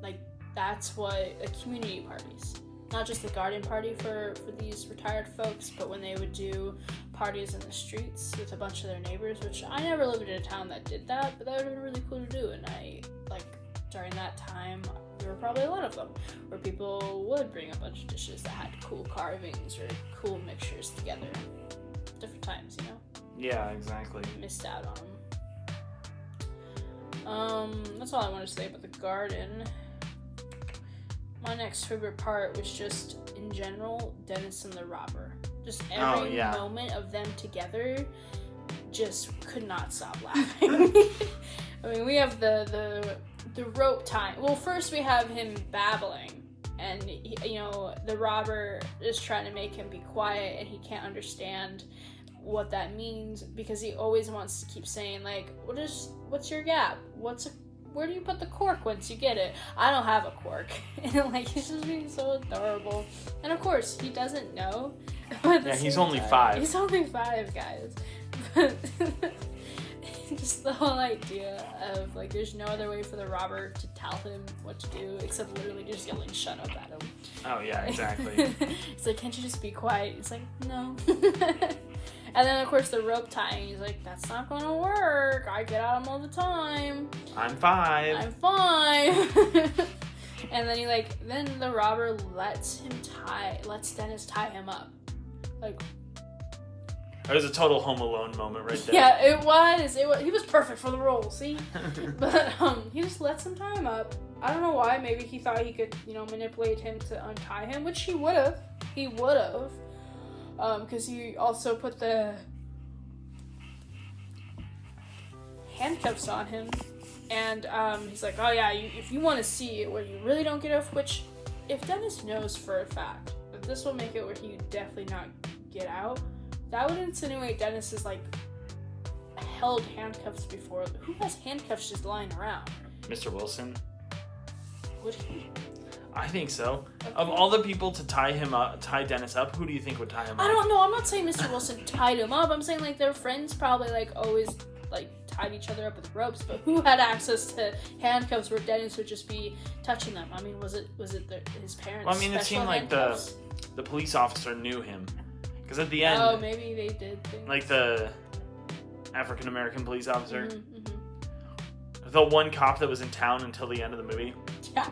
like, that's what community parties. Not just the garden party for these retired folks, but when they would do parties in the streets with a bunch of their neighbors, which I never lived in a town that did that, but that would have been really cool to do. And during that time, there were probably a lot of them, where people would bring a bunch of dishes that had cool carvings or cool mixtures together. Different times, you know? Yeah, exactly. Missed out on them. That's all I want to say about the garden. My next favorite part was just, in general, Dennis and the robber. Just every moment of them together, just could not stop laughing. I mean, we have the rope tie. Well, first we have him babbling, and the robber is trying to make him be quiet, and he can't understand what that means because he always wants to keep saying, like, what's your gap? Where do you put the cork once you get it? I don't have a cork. And he's just being so adorable. And of course, he doesn't know. Yeah, he's only 5. He's only 5, guys. But just the whole idea of, there's no other way for the robber to tell him what to do except literally just yelling, shut up at him. Oh, yeah, exactly. It's like, can't you just be quiet? He's like, no. And then, of course, the rope tying. He's like, that's not going to work. I get out of them all the time. I'm 5. And then then the robber lets Dennis tie him up. It was a total Home Alone moment right there. Yeah, it was. He was perfect for the role, see? But he just lets him tie him up. I don't know why. Maybe he thought he could, manipulate him to untie him, which he would have. Because he also put the handcuffs on him. And he's like, oh yeah, if you want to see it where you really don't get off, which if Dennis knows for a fact that this will make it where he would definitely not get out, that would insinuate Dennis is held handcuffs before. Who has handcuffs just lying around? Mr. Wilson. Would he? I think so. Okay. Of all the people to tie Dennis up, who do you think would tie him up? I don't know. I'm not saying Mr. Wilson tied him up. I'm saying their friends probably always tied each other up with ropes. But who had access to handcuffs where Dennis would just be touching them? I mean, was it his parents? Well, I mean, it seemed like the police officer knew him, because at the end. Oh, maybe they did. The African American police officer. Mm-hmm. The one cop that was in town until the end of the movie. Yeah.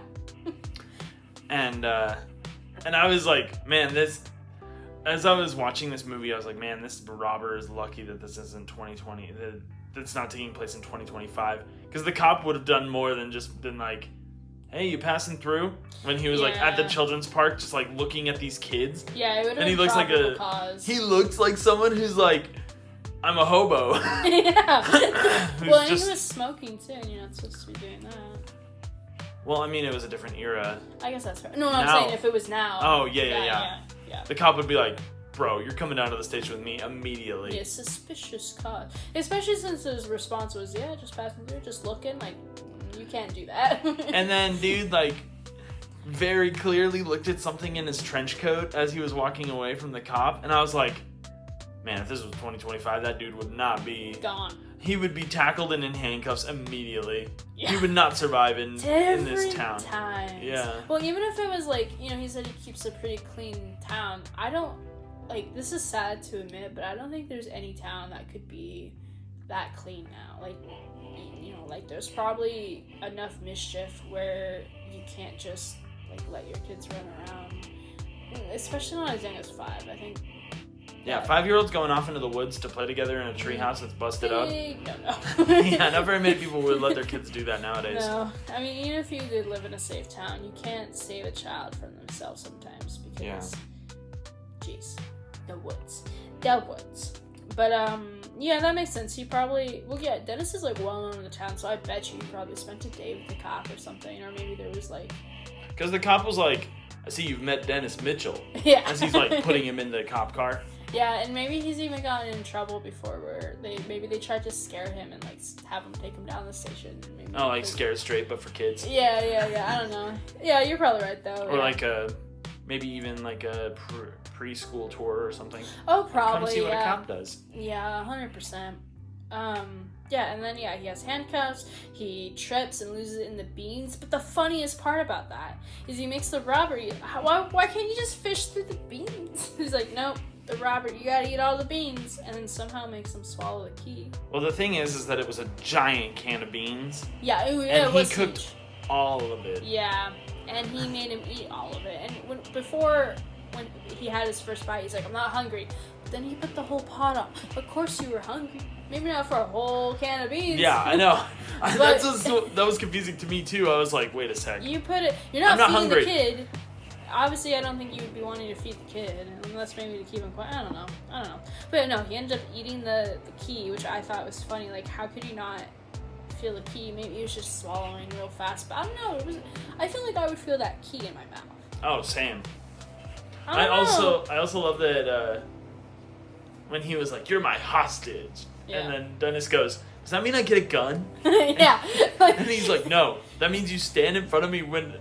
And I was like, man, as I was watching this movie, I was like, man, this robber is lucky that this isn't 2020, that's not taking place in 2025. Because the cop would have done more than just been like, hey, you passing through? When he was at the children's park, just looking at these kids. Yeah, it would have been he looks cause. He looks like someone who's I'm a hobo. Yeah. Well, and he was smoking too, and you're not supposed to be doing that. Well, I mean, it was a different era. I guess that's right. No, I'm saying if it was now. Oh, yeah. The cop would be like, bro, you're coming down to the station with me immediately. Yeah, suspicious cause. Especially since his response was, yeah, just passing through, just looking. You can't do that. And then, dude, very clearly looked at something in his trench coat as he was walking away from the cop. And I was like, man, if this was 2025, that dude would not be... gone. He would be tackled and in handcuffs immediately. Yeah. He would not survive in this town. Times. Yeah. Well, even if it was he said he keeps a pretty clean town. I don't, this is sad to admit, but I don't think there's any town that could be that clean now. There's probably enough mischief where you can't just, let your kids run around. Especially not as young as 5, I think. Yeah, 5-year-olds going off into the woods to play together in a treehouse that's busted up. No. Yeah, not very many people would let their kids do that nowadays. No, I mean, even if you did live in a safe town, you can't save a child from themselves sometimes because, jeez, the woods. But yeah, that makes sense. He probably, Dennis is well known in the town, so I bet you he probably spent a day with the cop or something, or maybe there was because the cop was like, I see you've met Dennis Mitchell. Yeah. As he's putting him in the cop car. Yeah, and maybe he's even gotten in trouble before where they tried to scare him and have him take him down the station. Maybe Scared Straight, but for kids. Yeah. I don't know. Yeah, you're probably right though. Or maybe even like a preschool tour or something. Oh, probably. Come see what a cop does. Yeah, 100%. Yeah, and then, he has handcuffs, he trips and loses it in the beans, but the funniest part about that is he makes the robbery. Why can't you just fish through the beans? He's like, nope, the robber, you gotta eat all the beans, and then somehow makes him swallow the key. Well, the thing is that it was a giant can of beans. Yeah, it was he cooked huge. All of it. Yeah, and he made him eat all of it, and when he had his first bite, he's like, I'm not hungry. But then he put the whole pot on. Of course you were hungry. Maybe not for a whole can of beans. Yeah, I know. But, that was confusing to me, too. I was like, wait a sec. You're not feeding hungry. the kid. Obviously, I don't think you would be wanting to feed the kid, unless maybe to keep him quiet. I don't know. But no, he ended up eating the key, which I thought was funny. Like, how could you not feel the key? Maybe he was just swallowing real fast. But I don't know. I feel like I would feel that key in my mouth. Oh, same. I also love that when he was like, "You're my hostage," and then Dennis goes, "Does that mean I get a gun?" Yeah. And he's like, "No, that means you stand in front of me when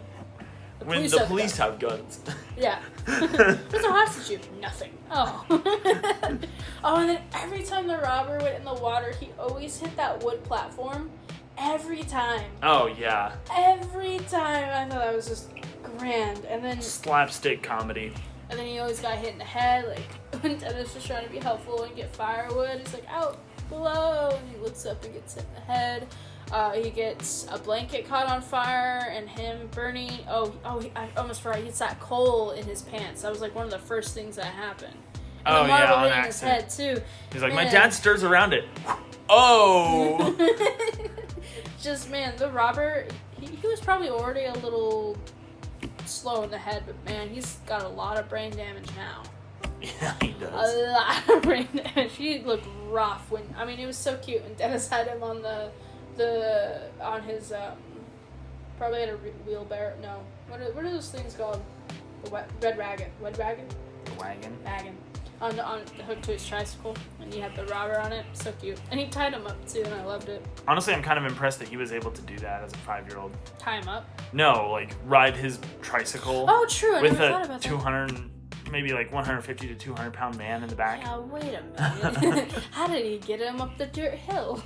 the police have guns." Yeah. What's a hostage you? Nothing. Oh. Oh, and then every time the robber went in the water, he always hit that wood platform. Every time. Oh yeah. Every time. I thought that was just grand. And then slapstick comedy. And then he always got hit in the head, like when Dennis was trying to be helpful and get firewood. He's like, out below. And he looks up and gets hit in the head. He gets a blanket caught on fire and him burning. I almost forgot. He gets that coal in his pants. That was like one of the first things that happened. And the marble hitting his head too. He's like, my dad stirs around it. Oh. Just, man, the robber, he was probably already a little slow in the head, but man, he's got a lot of brain damage now. Yeah, he does. A lot of brain damage. He looked rough it was so cute when Dennis had him on on his probably had a wheelbarrow. No, what are those things called? The red wagon. Wagon. On the hook to his tricycle, and he had the robber on it. So cute. And he tied him up too, and I loved it. Honestly, I'm kind of impressed that he was able to do that as a 5-year-old. Tie him up? No, like ride his tricycle. Oh, true. I with never thought about that. 200, maybe like 150 to 200 pound man in the back. Yeah, wait a minute. How did he get him up the dirt hill?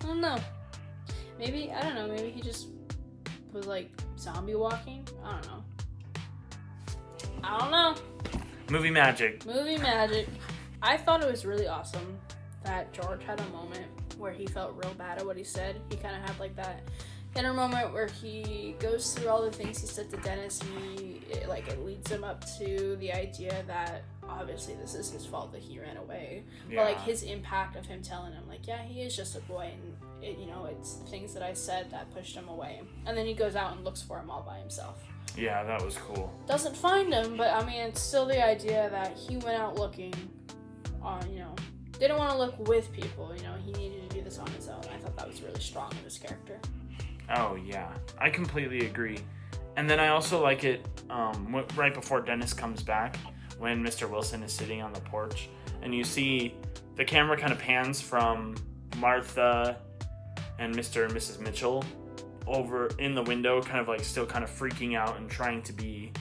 I don't know. Maybe he just was like zombie walking. I don't know. Movie magic. I thought it was really awesome that George had a moment where he felt real bad at what he said. He kind of had like that inner moment where he goes through all the things he said to Dennis, and it leads him up to the idea that obviously this is his fault that he ran away. Yeah. But like his impact of him telling him like, yeah, he is just a boy, and it's things that I said that pushed him away. And then he goes out and looks for him all by himself. Yeah, that was cool. Doesn't find him, but it's still the idea that he went out looking didn't want to look with people, he needed to do this on his own. I thought that was really strong in his character. Oh, yeah. I completely agree. And then I also like it right before Dennis comes back, when Mr. Wilson is sitting on the porch, and you see the camera kind of pans from Martha and Mr. and Mrs. Mitchell over in the window, kind of like still kind of freaking out and trying to be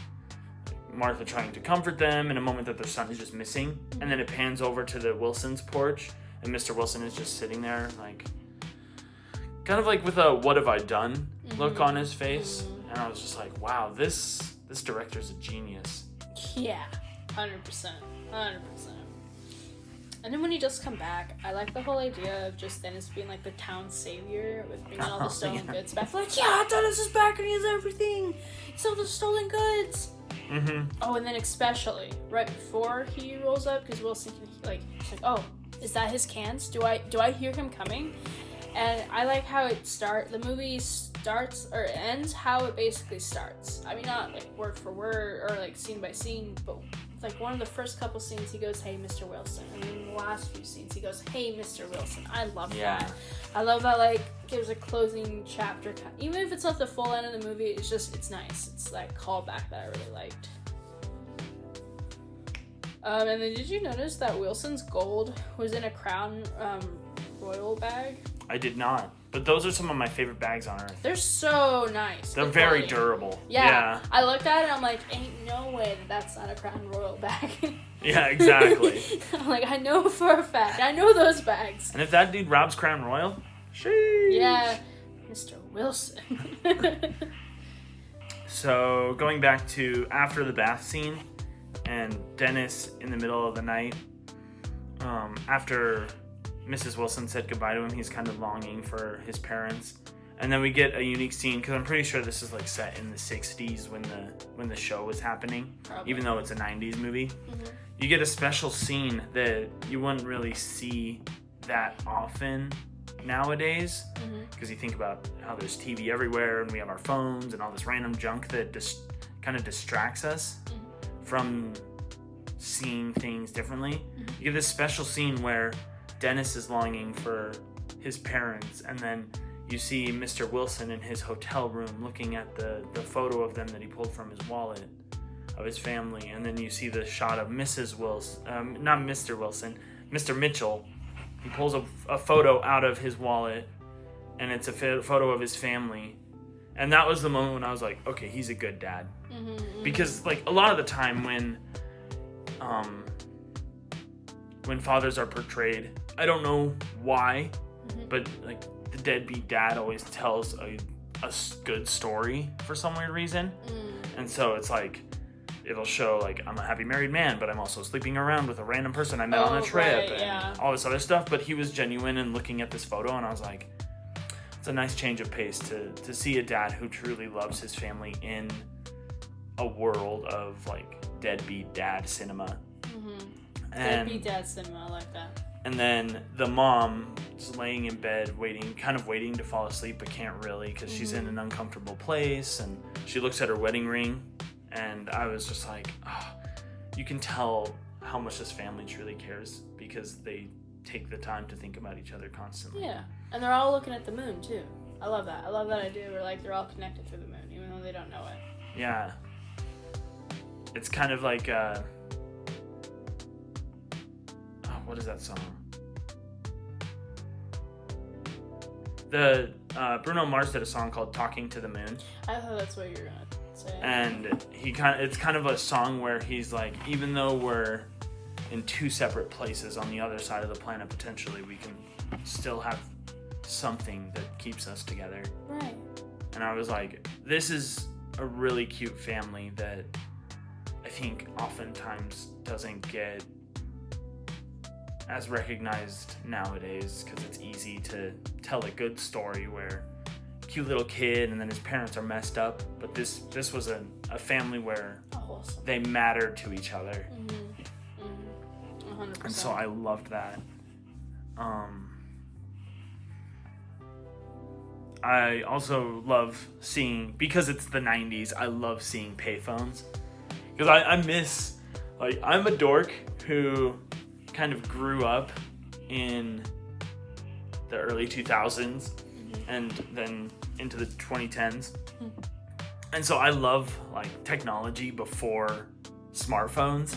Martha trying to comfort them in a moment that their son is just missing. And then it pans over to the Wilson's porch, and Mr. Wilson is just sitting there, like, kind of like with a "what have I done" look on his face. And I was just like, wow, this director's a genius. Yeah, 100%. And then when he does come back, I like the whole idea of just Dennis being like the town savior with bringing all the stolen goods back. Like, yeah, Dennis is back and he has everything. He still the stolen goods. Mm-hmm. Oh, and then especially right before he rolls up, because Wilson he's like, oh, is that his cans? Do I hear him coming? And I like how the movie starts or ends how it basically starts. Not like word for word or like scene by scene, but like one of the first couple scenes he goes, hey, Mr. Wilson. And then the last few scenes he goes, hey, Mr. Wilson. I love that. I love that, like, gives a closing chapter. Even if it's not the full end of the movie, it's nice. It's like callback that I really liked. And then did you notice that Wilson's gold was in a Crown Royal bag? I did not, But those are some of my favorite bags on earth. They're so nice. They're very durable. Yeah. I looked at it and I'm like, ain't no way that's not a Crown Royal bag. Yeah, exactly. I'm like, I know for a fact. I know those bags. And if that dude robs Crown Royal, sheesh. Yeah. Mr. Wilson. So, going back to after the bath scene, and Dennis in the middle of the night, after Mrs. Wilson said goodbye to him, he's kind of longing for his parents. And then we get a unique scene, because I'm pretty sure this is like set in the 60s when the show was happening, Probably. even though it's a 90s movie. Mm-hmm. You get a special scene that you wouldn't really see that often nowadays, because you think about how there's TV everywhere and we have our phones and all this random junk that just kind of distracts us from seeing things differently. You get this special scene where Dennis is longing for his parents, and then you see Mr. Wilson in his hotel room looking at the photo of them that he pulled from his wallet of his family, and then you see the shot of Mrs. Wilson, not Mr. Wilson, Mr. Mitchell. He pulls a photo out of his wallet, and it's a photo of his family. And that was the moment when I was like, okay, he's a good dad. Because like a lot of the time when fathers are portrayed, I don't know why, but like the deadbeat dad always tells a good story for some weird reason. And so it's like, it'll show like, I'm a happy married man, but I'm also sleeping around with a random person I met on a trip, and all this other stuff. But he was genuine in looking at this photo, and I was like, it's a nice change of pace to see a dad who truly loves his family in a world of like deadbeat dad cinema. And Deadbeat dad cinema, I like that. And then the mom is laying in bed, kind of waiting to fall asleep, but can't really because she's in an uncomfortable place. And she looks at her wedding ring, and I was just like, oh, you can tell how much this family truly cares because they take the time to think about each other constantly. Yeah, and they're all looking at the moon too. I love that. I love that idea where like they're all connected through the moon, even though they don't know it. Yeah. It's kind of like, what is that song? Bruno Mars did a song called "Talking to the Moon." I thought that's what you were gonna say. And it's kind of a song where he's like, even though we're in two separate places on the other side of the planet, potentially we can still have something that keeps us together. Right. And I was like, this is a really cute family that I think oftentimes doesn't get as recognized nowadays, because it's easy to tell a good story where cute little kid and then his parents are messed up, but this was a family where they mattered to each other. 100%. And so I loved that. I also love seeing, because it's the 90s, I love seeing payphones, because I miss, like, I'm a dork who kind of grew up in the early 2000s and then into the 2010s. And so I love like technology before smartphones.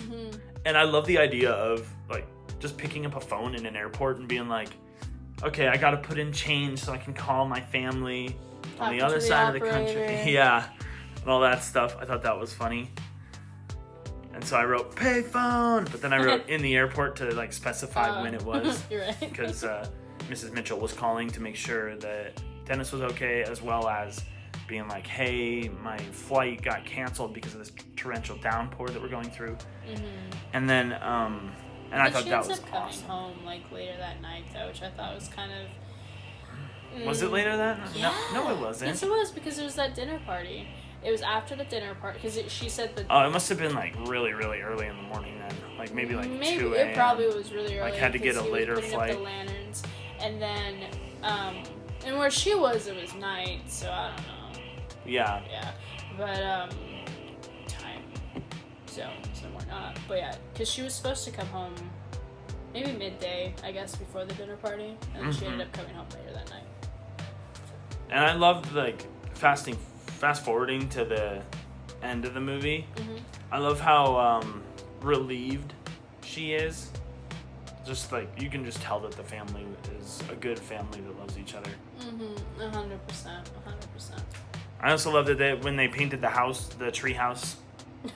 And I love the idea of like just picking up a phone in an airport and being like, okay, I got to put in change so I can call my family on the other side of the country. Yeah. And all that stuff. I thought that was funny. And so I wrote payphone, but then I wrote in the airport to like specify when it was. You're right. Because Mrs. Mitchell was calling to make sure that Dennis was okay, as well as being like, hey, my flight got canceled because of this torrential downpour that we're going through. And then, and I thought that was coming awesome. home like later that night though, which I thought was kind of. Was it later that night? Yeah. No, it wasn't. Yes, it was, because it was that dinner party. It was after the dinner party, because she said that. Oh, it must have been like really, really early in the morning then. Like maybe 2 a.m. It probably was really early. Like had to get a later putting flight. Up the lanterns, and then, and where she was, it was night, so I don't know. Yeah. Yeah, but time zones and whatnot. But yeah, because she was supposed to come home, maybe midday, I guess, before the dinner party, and then she ended up coming home later that night. And I loved like fast forwarding to the end of the movie. I love how relieved she is. just like you can just tell that the family is a good family that loves each other. 100%. I also love that when they painted the house, the tree house.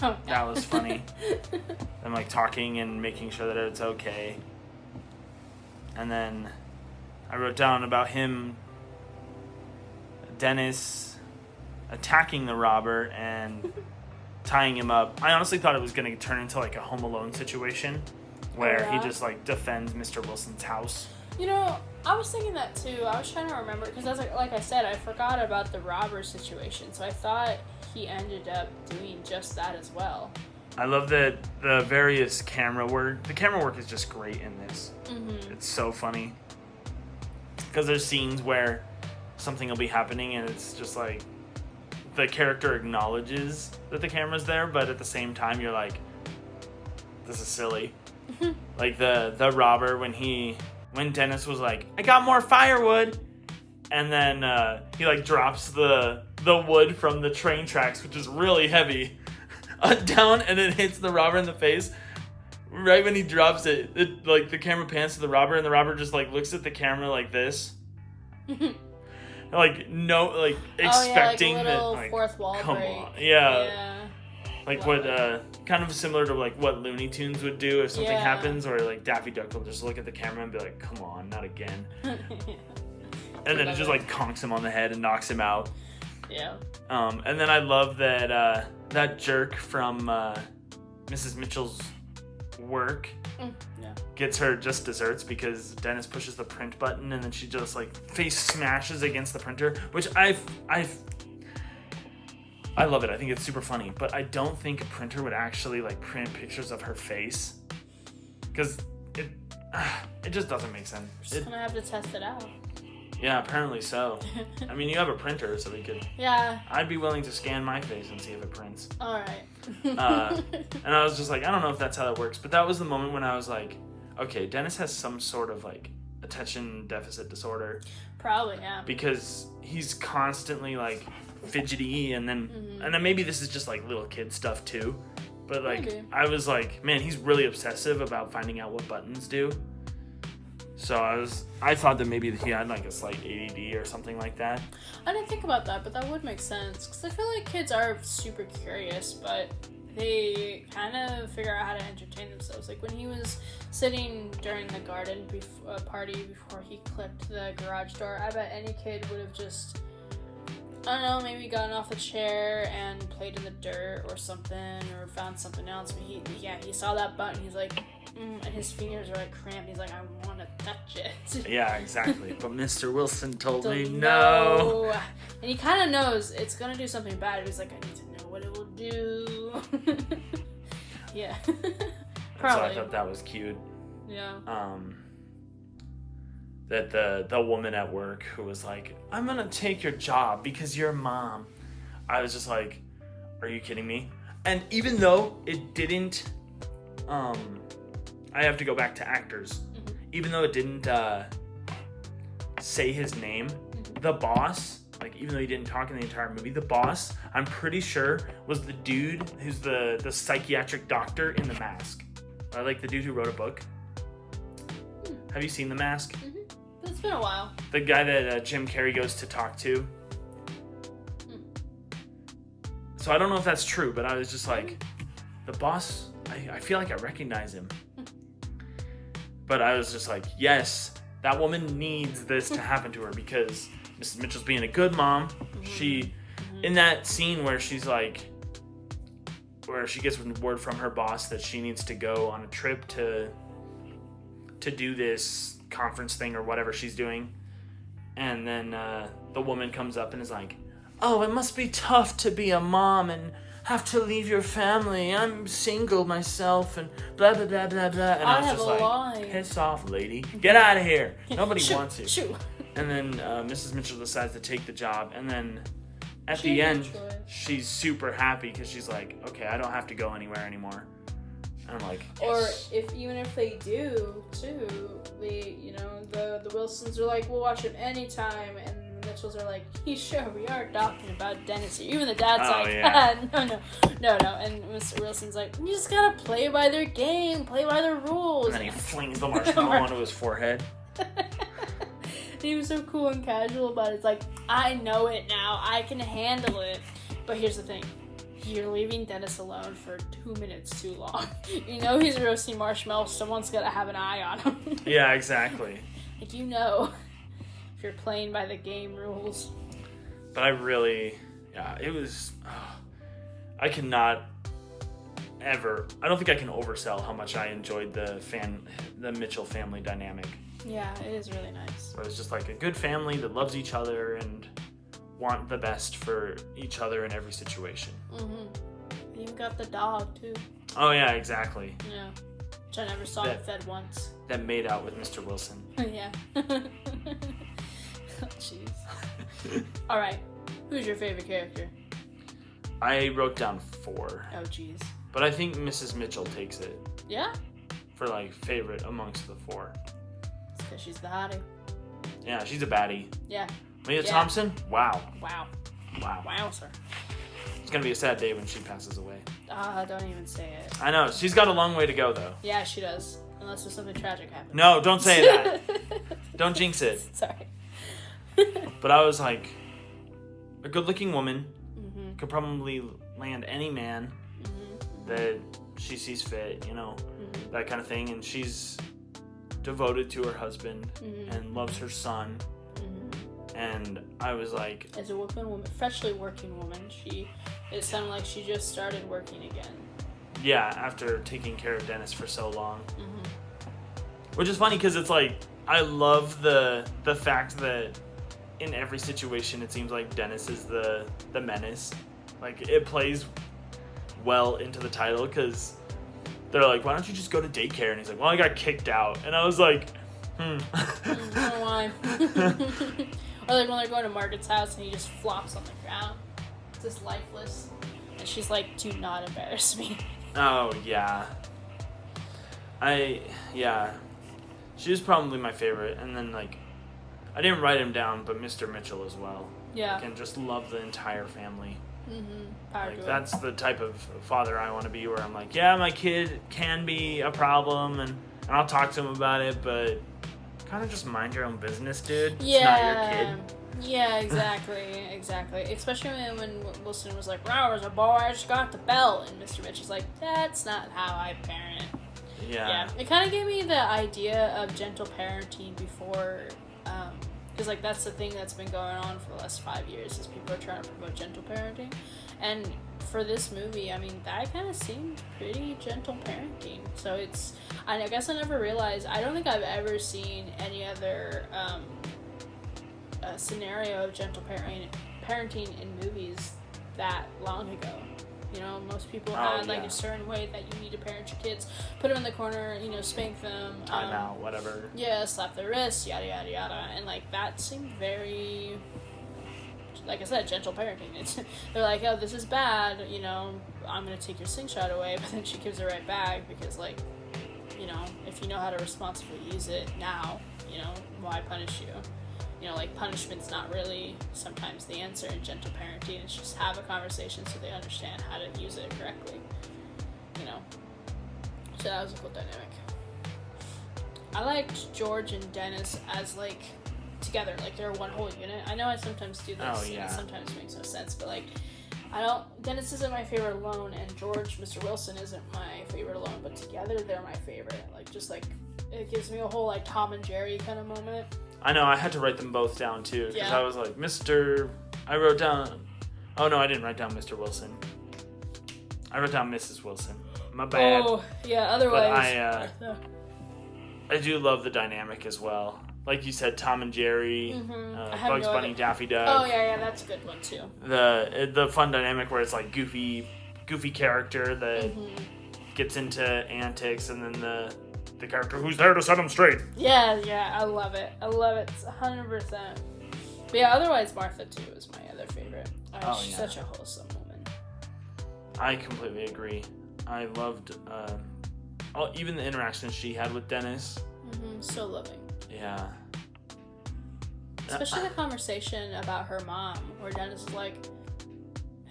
Oh, That was funny. Them like talking and making sure that it's okay. And then I wrote down about him, Dennis, attacking the robber and tying him up. I honestly thought it was going to turn into like a Home Alone situation where he just like defends Mr. Wilson's house. You know, I was thinking that too. I was trying to remember because like I said, I forgot about the robber situation. So I thought he ended up doing just that as well. I love that the various camera work. The camera work is just great in this. It's so funny because there's scenes where something will be happening and it's just like the character acknowledges that the camera's there, but at the same time you're like, this is silly. Like the robber when Dennis was like, I got more firewood, and then he like drops the wood from the train tracks, which is really heavy, down, and it hits the robber in the face. Right when he drops it, like the camera pans to the robber, and the robber just like looks at the camera like this, like no, like expecting like a little that. Like, fourth wall come break. on, yeah. Like Love what, kind of similar to like what Looney Tunes would do if something happens, or like Daffy Duck will just look at the camera and be like, "Come on, not again," and then it just like conks him on the head and knocks him out. Yeah. And then I love that that jerk from Mrs. Mitchell's work gets her just desserts because Dennis pushes the print button and then she just like face smashes against the printer, which I love it. I think it's super funny, but I don't think a printer would actually like print pictures of her face because it just doesn't make sense. Just gonna have to test it out. Yeah, apparently so. I mean, you have a printer, so we could. Yeah. I'd be willing to scan my face and see if it prints. All right. And I was just like, I don't know if that's how that works, but that was the moment when I was like, okay, Dennis has some sort of like attention deficit disorder. Probably, yeah. Because he's constantly like fidgety, and then maybe this is just like little kid stuff too. But like, maybe. I was like, man, he's really obsessive about finding out what buttons do. So I thought that maybe he had like a slight ADD or something like that. I didn't think about that, but that would make sense. Because I feel like kids are super curious, but they kind of figure out how to entertain themselves. Like when he was sitting during the garden party before he clipped the garage door, I bet any kid would have just, I don't know, maybe gotten off the chair and played in the dirt or something, or found something else. But he saw that button. He's like, and his fingers are like cramped. He's like, I want to touch it. Yeah, exactly. But Mr. Wilson told me no. And he kind of knows it's gonna do something bad. He's like, I need to know what it will do. Yeah. Probably. So I thought that was cute. Yeah. That the woman at work who was like, I'm gonna take your job because you're mom. I was just like, are you kidding me? And even though it didn't, I have to go back to actors. Even though it didn't say his name, the boss, like even though he didn't talk in the entire movie, the boss, I'm pretty sure was the dude who's the psychiatric doctor in The Mask. Like the dude who wrote a book. Have you seen The Mask? It's been a while. The guy that Jim Carrey goes to talk to. So I don't know if that's true, but I was just like, the boss, I feel like I recognize him. But I was just like, yes, that woman needs this to happen to her because Mrs. Mitchell's being a good mom. She, in that scene where she's like, where she gets word from her boss that she needs to go on a trip to do this conference thing or whatever she's doing. And then the woman comes up and is like, oh, it must be tough to be a mom and have to leave your family. I'm single myself and blah, blah, blah, blah, blah. And I was just like, piss off, lady. Get out of here. Nobody wants you. Shoo. And then Mrs. Mitchell decides to take the job. And then at the end, she's super happy because she's like, okay, I don't have to go anywhere anymore. And I'm like, yes. Or even if they do too, the Wilsons are like, we'll watch him anytime, and Mitchells are like, "You sure we are talking about Dennis here?" Even the dad's Oh, like, yeah. no. And Mr. Wilson's like, "You just gotta play by their game, play by their rules." And then he flings the marshmallow onto his forehead. He was so cool and casual about it. It's like, I know it now. I can handle it. But here's the thing. You're leaving Dennis alone for 2 minutes too long. You know he's roasting marshmallows. Someone's got to have an eye on him. Yeah, exactly. Like, you know, if you're playing by the game rules. But I really, it was, I cannot ever, I don't think I can oversell how much I enjoyed the Mitchell family dynamic. Yeah, it is really nice. It was just like a good family that loves each other and want the best for each other in every situation. Mm-hmm. You got the dog, too. Oh, yeah, exactly. Yeah. Which I never saw it fed once. That made out with Mr. Wilson. Yeah. Jeez. All right. Who's your favorite character? I wrote down 4. Oh, jeez. But I think Mrs. Mitchell takes it. Yeah? For, like, favorite amongst the 4. It's because she's the hottie. Yeah, she's a baddie. Yeah. Leah Thompson? Wow. Wow. Wow, sir. It's going to be a sad day when she passes away. Don't even say it. I know. She's got a long way to go, though. Yeah, she does. Unless there's something tragic happens. No, don't say that. Don't jinx it. Sorry. But I was like, a good-looking woman Mm-hmm. could probably land any man Mm-hmm. that she sees fit, you know, Mm-hmm. that kind of thing. And she's devoted to her husband Mm-hmm. and loves her son. Mm-hmm. And I was like, As a freshly working woman, it sounded like she just started working again. yeah, after taking care of Dennis for so long. Mm-hmm. Which is funny because it's like, I love the fact that in every situation it seems like Dennis is the menace. Like, it plays well into the title because they're like, why don't you just go to daycare? And he's like, well, I got kicked out. And I was like, I don't know why. Or like when they're going to Margaret's house and he just flops on the ground. Just lifeless. And she's like, do not embarrass me. Oh, yeah. She was probably my favorite. And then, like, I didn't write him down, but Mr. Mitchell as well. Yeah. I can just love the entire family. Mm-hmm. Like, that's the type of father I want to be, where I'm like, yeah, my kid can be a problem, and I'll talk to him about it, but kind of just mind your own business, dude. It's not your kid. Yeah, exactly. Especially when Wilson was like, "Wow, as a boy, I just got the belt," and Mr. Mitchell's like, "That's not how I parent." Yeah. It kind of gave me the idea of gentle parenting before, because like that's the thing that's been going on for the last 5 years is people are trying to promote gentle parenting, and for this movie, I mean, that kind of seemed pretty gentle parenting. So I guess I never realized. I don't think I've ever seen any other scenario of gentle parenting in movies that long ago. You know, most people had like a certain way that you need to parent your kids. Put them in the corner, you know, spank them. Time out, whatever. Yeah, slap their wrists, yada, yada, yada. And like that seemed very, like I said, gentle parenting. They're like, oh, this is bad, you know, I'm going to take your slingshot away. But then she gives it right back because, like, you know, if you know how to responsibly use it now, you know, why punish you? You know, like, punishment's not really sometimes the answer in gentle parenting. It's just have a conversation so they understand how to use it correctly. You know? So that was a cool dynamic. I liked George and Dennis as, like, together. Like, they're one whole unit. I know I sometimes do this, and it sometimes makes no sense, but, like, Dennis isn't my favorite alone, and George, Mr. Wilson, isn't my favorite alone, but together they're my favorite. Like, just, like, it gives me a whole, like, Tom and Jerry kind of moment. I know, I had to write them both down, too, because I was like, I wrote down, oh no, I didn't write down Mr. Wilson. I wrote down Mrs. Wilson. My bad. Oh, yeah, otherwise. But I do love the dynamic as well. Like you said, Tom and Jerry, Bugs Bunny, Daffy Duck. Oh, yeah, that's a good one, too. The fun dynamic where it's like goofy character that gets into antics, and then the character who's there to set him straight. Yeah, I love it. 100%. But yeah, otherwise Martha, too, is my other favorite. She's such a wholesome woman. I completely agree. I loved even the interactions she had with Dennis. So loving. Yeah. Especially the conversation about her mom, where Dennis is like,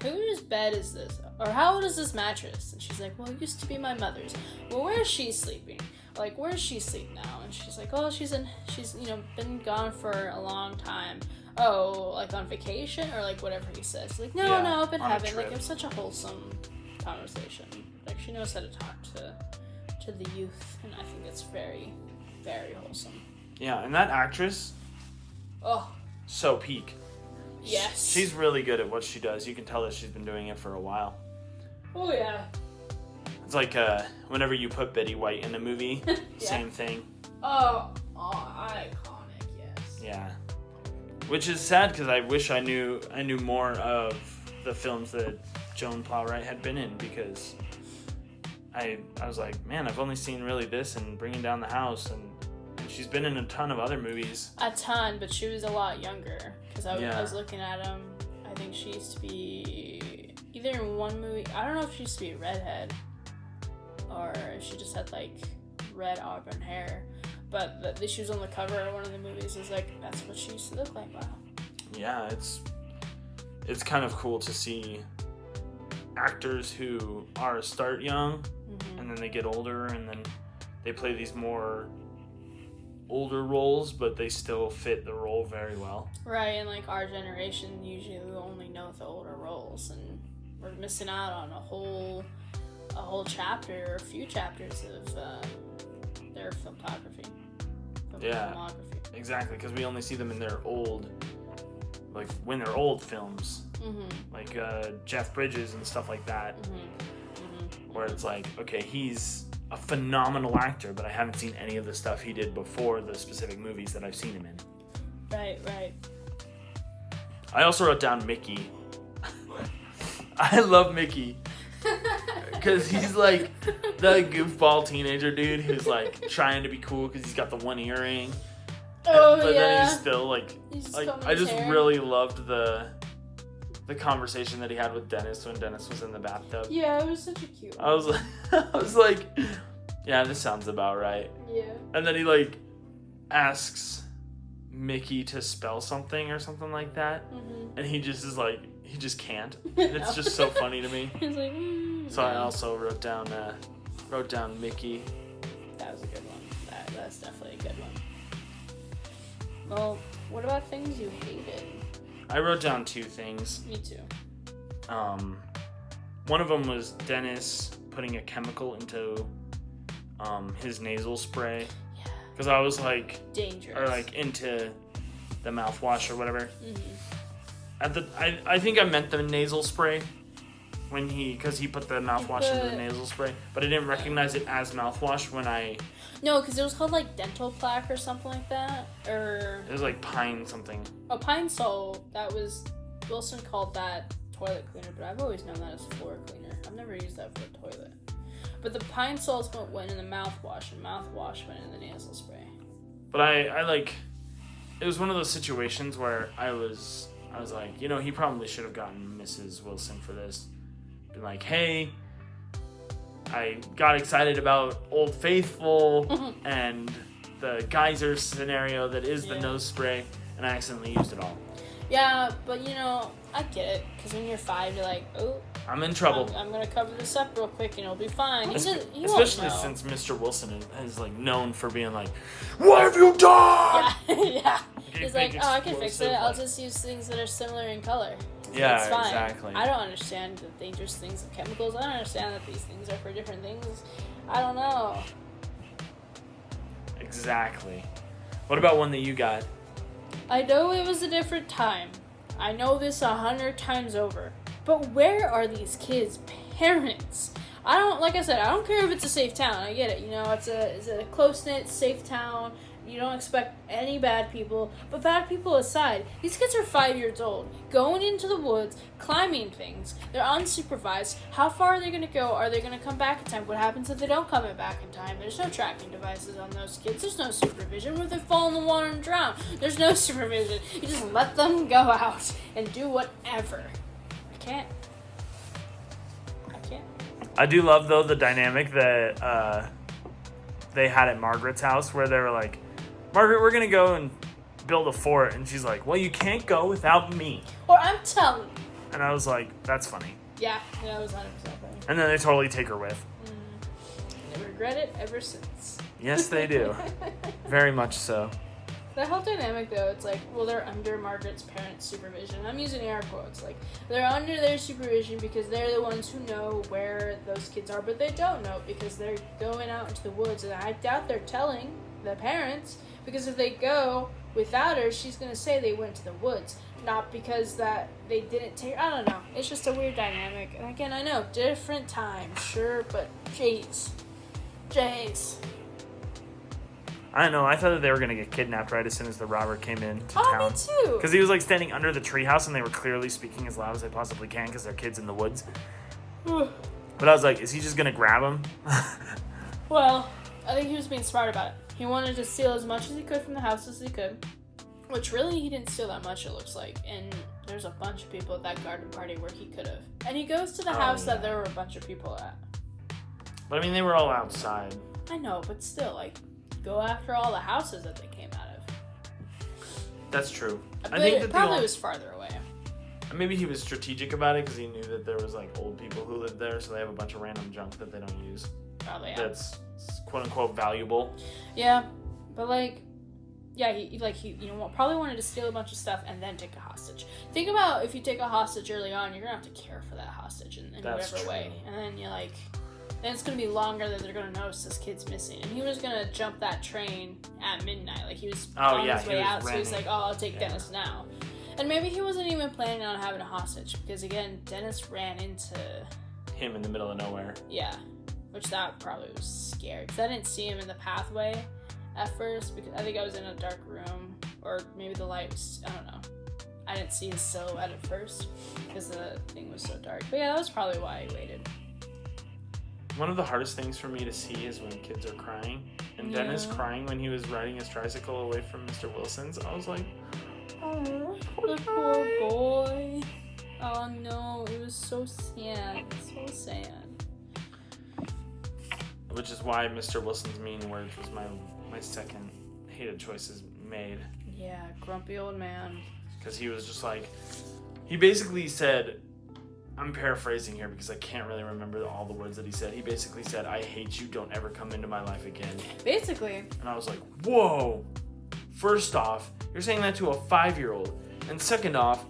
whose bed is this? Or how old is this mattress? And she's like, well, it used to be my mother's. Well, where is she sleeping? Like, where does she sleep now? And she's like, oh, she's been gone for a long time. Oh, like on vacation? Or like whatever he says. Like, no, up in heaven. Like, it was such a wholesome conversation. Like, she knows how to talk to the youth. And I think it's very, very wholesome. Yeah, and that actress... Oh. So peak. Yes. She's really good at what she does. You can tell that she's been doing it for a while. Oh, yeah. It's like whenever you put Betty White in a movie, same thing. Oh, iconic, yes. Yeah. Which is sad because I wish I knew more of the films that Joan Plowright had been in, because I was like, man, I've only seen really this and Bringing Down the House, and she's been in a ton of other movies. A ton, but she was a lot younger. Because I was looking at them. I think she used to be either in one movie. I don't know if she used to be a redhead. Or if she just had like red auburn hair. But she was on the cover of one of the movies. It's like, that's what she used to look like. Wow. Yeah, it's kind of cool to see actors who start young, and then they get older, and then they play these more older roles, but they still fit the role very well. Right, and like our generation usually only know the older roles, and we're missing out on a whole chapter or a few chapters of their filmography. Exactly, because we only see them in their old, like when they're old films, like Jeff Bridges and stuff like that, where it's like, okay, he's a phenomenal actor, but I haven't seen any of the stuff he did before the specific movies that I've seen him in. Right. I also wrote down Mickey. I love Mickey. Because he's like the goofball teenager dude who's like trying to be cool because he's got the one earring. But then he's still like I just really loved the conversation that he had with Dennis when Dennis was in the bathtub. Yeah, it was such a cute one. I was like, yeah, this sounds about right. Yeah. And then he like asks Mickey to spell something or something like that, and he just is like, he just can't. And it's just so funny to me. He's like, so I also wrote down Mickey. That was a good one. That's definitely a good one. Well, what about things you hated? I wrote down 2 things. Me too. One of them was Dennis putting a chemical into his nasal spray. Yeah. Because I was like... Dangerous. Or like into the mouthwash or whatever. I think I meant the nasal spray because he put the mouthwash into the nasal spray, but I didn't recognize it as mouthwash when I... No, because it was called like dental plaque or something like that, or... It was like pine something. Oh, Pine Sol. That was... Wilson called that toilet cleaner, but I've always known that as floor cleaner. I've never used that for a toilet. But the Pine Sols went in the mouthwash, and mouthwash went in the nasal spray. But I like... It was one of those situations where I was like, he probably should have gotten Mrs. Wilson for this. Been like, hey, I got excited about Old Faithful and the geyser scenario that is the nose spray, and I accidentally used it all. Yeah, but I get it, because when you're 5, you're like, oh, I'm in trouble. I'm going to cover this up real quick and it'll be fine. Especially since Mr. Wilson is like known for being like, what have you done? Yeah. He's like, oh, I can fix it. I'll just use things that are similar in color. Yeah, it's fine. Exactly. I don't understand the dangerous things of chemicals. I don't understand that these things are for different things. I don't know. Exactly. What about one that you got? I know it was a different time. I know this 100 times over. But where are these kids' parents? Like I said, I don't care if it's a safe town. I get it. It's a close-knit, safe town. You don't expect any bad people. But bad people aside, these kids are 5 years old, going into the woods, climbing things. They're unsupervised. How far are they going to go? Are they going to come back in time? What happens if they don't come back in time? There's no tracking devices on those kids. There's no supervision. What if they fall in the water and drown? There's no supervision. You just let them go out and do whatever. I can't. I do love, though, the dynamic that they had at Margaret's house, where they were like, Margaret, we're going to go and build a fort, and she's like, well, you can't go without me. Or I'm telling. And I was like, that's funny. Yeah, it was 100% funny. And then they totally take her with. They regret it ever since. Yes, they do. Very much so. That whole dynamic, though, it's like, well, they're under Margaret's parents' supervision. I'm using air quotes. Like, they're under their supervision because they're the ones who know where those kids are, but they don't know because they're going out into the woods. And I doubt they're telling the parents, because if they go without her, she's going to say they went to the woods. Not because that they didn't take her. I don't know. It's just a weird dynamic. And again, I know, different times, sure, but jeez. I don't know. I thought that they were going to get kidnapped right as soon as the robber came into town. Me too. Because he was like standing under the treehouse and they were clearly speaking as loud as they possibly can because they're kids in the woods. But I was like, is he just going to grab him? Well, I think he was being smart about it. He wanted to steal as much as he could from the house as he could. Which really, he didn't steal that much, it looks like. And there's a bunch of people at that garden party where he could have. And he goes to the house that there were a bunch of people at. But I mean, they were all outside. I know, but still, like, go after all the houses that they came out of. That's true. But I think that it probably was farther away. Maybe he was strategic about it because he knew that there was like old people who lived there, so they have a bunch of random junk that they don't use. Probably, yeah. That's quote unquote valuable. Yeah, but like, yeah, he probably wanted to steal a bunch of stuff and then take a hostage. Think about if you take a hostage early on, you're gonna have to care for that hostage in whatever way, and then you're like. Then it's going to be longer that they're going to notice this kid's missing. And he was going to jump that train at midnight. Like, he was on his way out, so he's like, I'll take Dennis now. And maybe he wasn't even planning on having a hostage. Because, again, Dennis ran into... him in the middle of nowhere. Yeah. Which that probably was scary. Because I didn't see him in the pathway at first. Because I think I was in a dark room. Or maybe the light was... I don't know. I didn't see his silhouette at first. Because the thing was so dark. But yeah, that was probably why he waited. One of the hardest things for me to see is when kids are crying. And Dennis crying when he was riding his tricycle away from Mr. Wilson's. I was like, oh, the poor boy. Oh no, it was so sad. So sad. Which is why Mr. Wilson's mean words was my second hated choices made. Yeah, grumpy old man. Because he was just like, he basically said, I'm paraphrasing here because I can't really remember all the words that he said. He basically said, I hate you, don't ever come into my life again. Basically. And I was like, whoa. First off, you're saying that to a 5-year-old. And second off,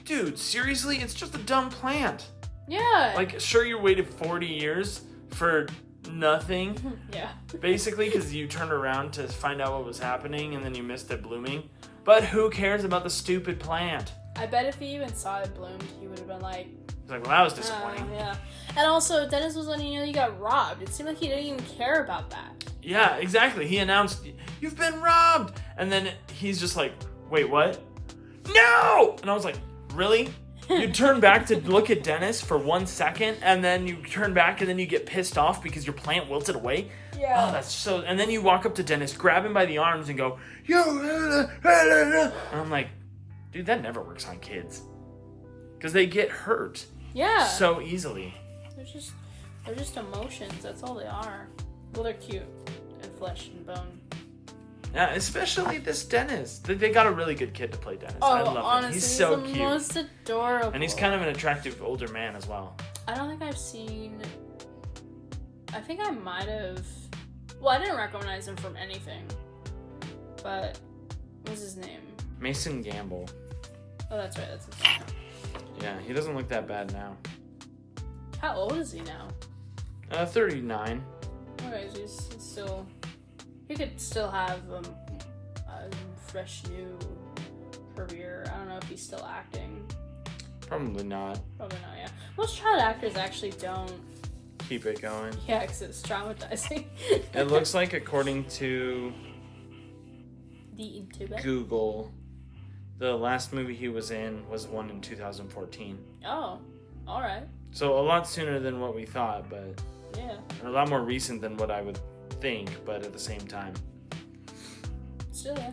dude, seriously? It's just a dumb plant. Yeah. Like, sure, you waited 40 years for nothing. Yeah. Basically, because you turned around to find out what was happening and then you missed it blooming. But who cares about the stupid plant? I bet if he even saw it bloomed, he would have been like... He's like, well, that was disappointing. Yeah. And also, Dennis was letting you know you got robbed. It seemed like he didn't even care about that. Yeah, exactly. He announced, you've been robbed! And then he's just like, wait, what? No! And I was like, really? You turn back to look at Dennis for 1 second, and then you turn back, and then you get pissed off because your plant wilted away? Yeah. Oh, that's so... And then you walk up to Dennis, grab him by the arms, and go, yo! And I'm like, dude, that never works on kids. Because they get hurt. Yeah. So easily. They're just emotions. That's all they are. Well, they're cute. And flesh and bone. Yeah, especially this Dennis. They got a really good kid to play Dennis. Oh, I love honestly, him. He's so the cute. Most adorable. And he's kind of an attractive older man as well. I don't think I've seen... I think I might have... Well, I didn't recognize him from anything. But... What's his name? Mason Gamble. Oh, that's right. That's his name. Yeah, he doesn't look that bad now. How old is he now? 39. Okay, so he's still... He could still have a fresh new career. I don't know if he's still acting. Probably not. Probably not, yeah. Most child actors actually don't... Keep it going. Yeah, because it's traumatizing. It looks like, according to The Intubet? Google, the last movie he was in was one in 2014. Oh, alright. So a lot sooner than what we thought, but... Yeah. A lot more recent than what I would think, but at the same time. Still, yeah.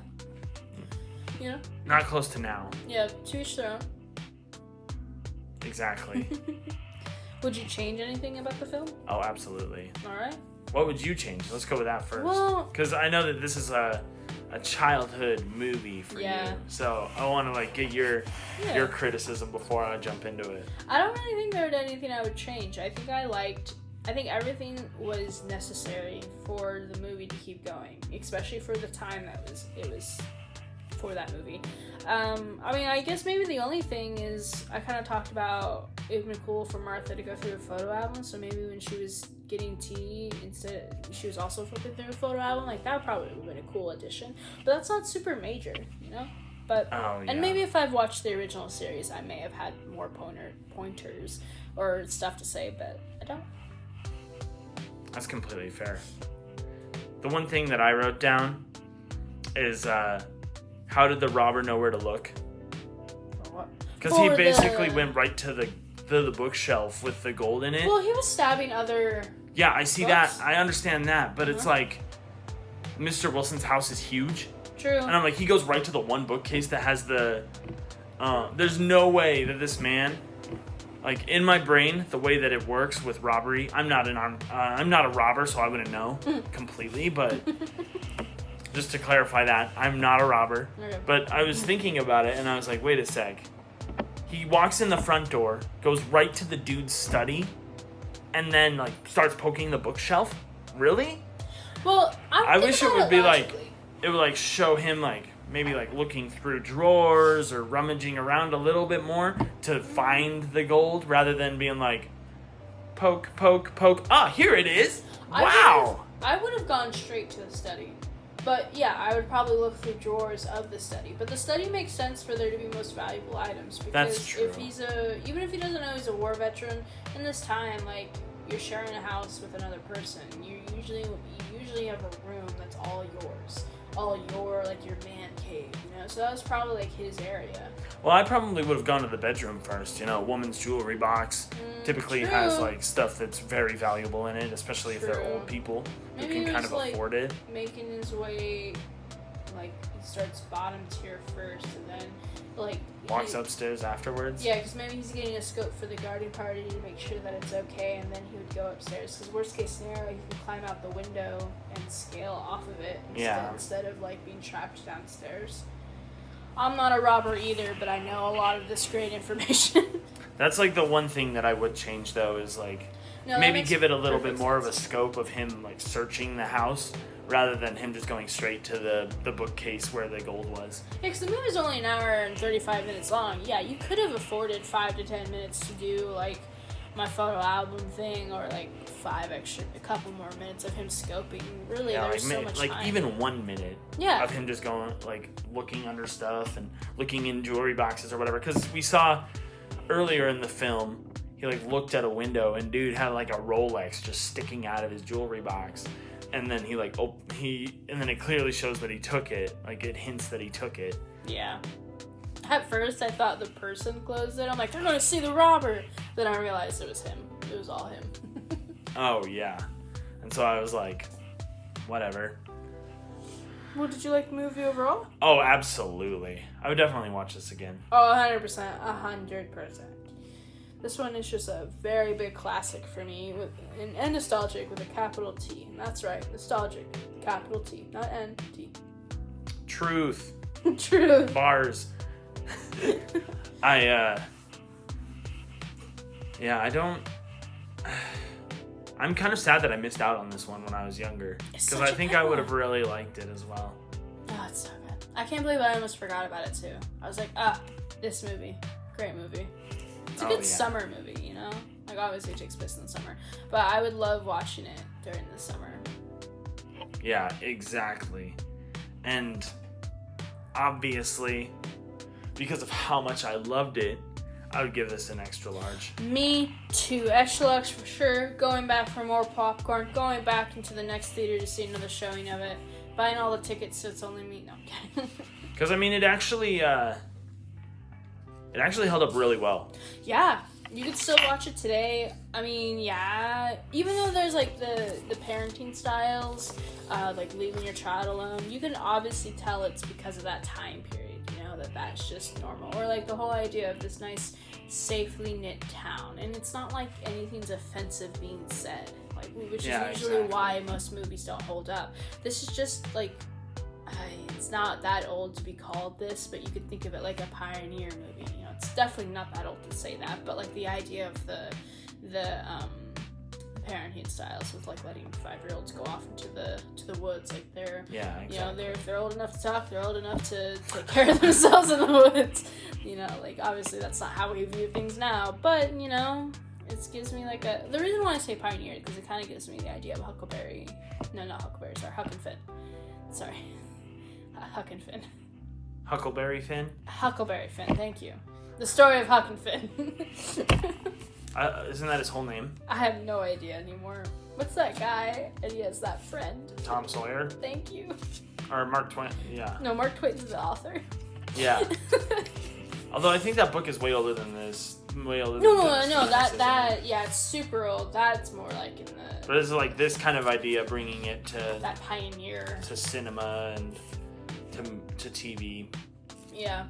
You know? Not close to now. Yeah, to each their own. Exactly. Would you change anything about the film? Oh, absolutely. Alright. What would you change? Let's go with that first. Well... Because I know that this is a a childhood movie for you. So I want to like get your criticism before I jump into it. I don't really think there was anything I would change. I think everything was necessary for the movie to keep going, especially for the time it was for that movie. I mean, I guess maybe the only thing is I kind of talked about it would be cool for Martha to go through a photo album, so maybe when she was getting tea, instead she was also flipping through a photo album. Like, that probably would have been a cool addition, but that's not super major, you know? But and maybe if I've watched the original series, I may have had more pointers or stuff to say, but I don't. That's completely fair. The one thing that I wrote down is how did the robber know where to look? Because he basically went right to the bookshelf with the gold in it. Well, he was stabbing other. Yeah, I see books. that. I understand that, but it's like Mr. Wilson's house is huge. True. And I'm like, he goes right to the one bookcase that has the. There's no way that this man, like in my brain, the way that it works with robbery. I'm not a robber, so I wouldn't know completely. But just to clarify that, I'm not a robber. Okay. But I was thinking about it, and I was like, wait a sec. He walks in the front door, goes right to the dude's study, and then like starts poking the bookshelf. Really? Well, I wish it would be like, it would like show him like maybe like looking through drawers or rummaging around a little bit more to find the gold, rather than being like poke, poke, poke. Ah, here it is. Wow. I would have gone straight to the study. But yeah, I would probably look through drawers of the study. But the study makes sense for there to be most valuable items, because That's true. if even if he doesn't know he's a war veteran, in this time, like, you're sharing a house with another person. You usually have a room that's all yours, all like your man cave, you know. So that was probably like his area. Well, I probably would have gone to the bedroom first. You know, a woman's jewelry box typically has like stuff that's very valuable in it, especially if they're old people who can kind of afford it. Making his way, like, he starts bottom tier first, and then like walks upstairs afterwards. Yeah, because maybe he's getting a scope for the garden party to make sure that it's okay, and then he would go upstairs. Because worst case scenario, he can climb out the window and scale off of it instead of like being trapped downstairs. I'm not a robber either, but I know a lot of this great information. That's like the one thing that I would change, though, is like maybe give it a little bit more of a scope of him like searching the house, rather than him just going straight to the bookcase where the gold was. Yeah, because the movie's only an hour and 35 minutes long. Yeah, you could have afforded 5 to 10 minutes to do like my photo album thing, or like a couple more minutes of him scoping. Really, there's so much time. Like even 1 minute of him just going, like, looking under stuff and looking in jewelry boxes or whatever. Because we saw earlier in the film, he like looked at a window and dude had like a Rolex just sticking out of his jewelry box. And then and then it clearly shows that he took it. Like, it hints that he took it. Yeah. At first, I thought the person closed it. I'm like, they're going to see the robber. Then I realized it was him. It was all him. Oh, yeah. And so I was like, whatever. Well, did you like the movie overall? Oh, absolutely. I would definitely watch this again. Oh, 100%. 100%. This one is just a very big classic for me, and nostalgic with a capital T. And that's right, nostalgic, capital T, not N, T. Truth. Truth. Bars. I'm kind of sad that I missed out on this one when I was younger, because I think I would have really liked it as well. Oh, it's so good. I can't believe I almost forgot about it too. I was like, this movie, great movie. It's a good summer movie, you know? Like, obviously it takes place in the summer, but I would love watching it during the summer. Yeah, exactly. And obviously, because of how much I loved it, I would give this an extra large. Me too. Extra large for sure. Going back for more popcorn. Going back into the next theater to see another showing of it. Buying all the tickets so it's only me. No, I'm kidding. Because, I mean, it actually held up really well. Yeah. You could still watch it today. I mean, yeah. Even though there's, like, the parenting styles, like leaving your child alone, you can obviously tell it's because of that time period. That's just normal. Or like the whole idea of this nice, safely knit town, and it's not like anything's offensive being said, like, which is usually why most movies don't hold up. This is just like, it's not that old to be called this, but you could think of it like a pioneer movie. You know, it's definitely not that old to say that, but like the idea of the parenting styles with like letting 5-year-olds go off into the woods, like they're exactly. You know, they're old enough to talk, they're old enough to take care of themselves in the woods. You know, like obviously that's not how we view things now, but you know, it gives me like the reason why I say pioneer because it kind of gives me the idea of Huck and Finn. Sorry, Huck and Finn. Huckleberry Finn. Huckleberry Finn. Thank you. The story of Huck and Finn. Isn't that his whole name? I have no idea anymore. What's that guy? And he has that friend. Tom Sawyer. Thank you. Or Mark Twain. Yeah. No, Mark Twain's the author. Yeah. Although I think that book is way older than this. Way older. No. That yeah, it's super old. That's more like in the. But it's like this kind of idea, bringing it to that pioneer to cinema and to TV. Yeah.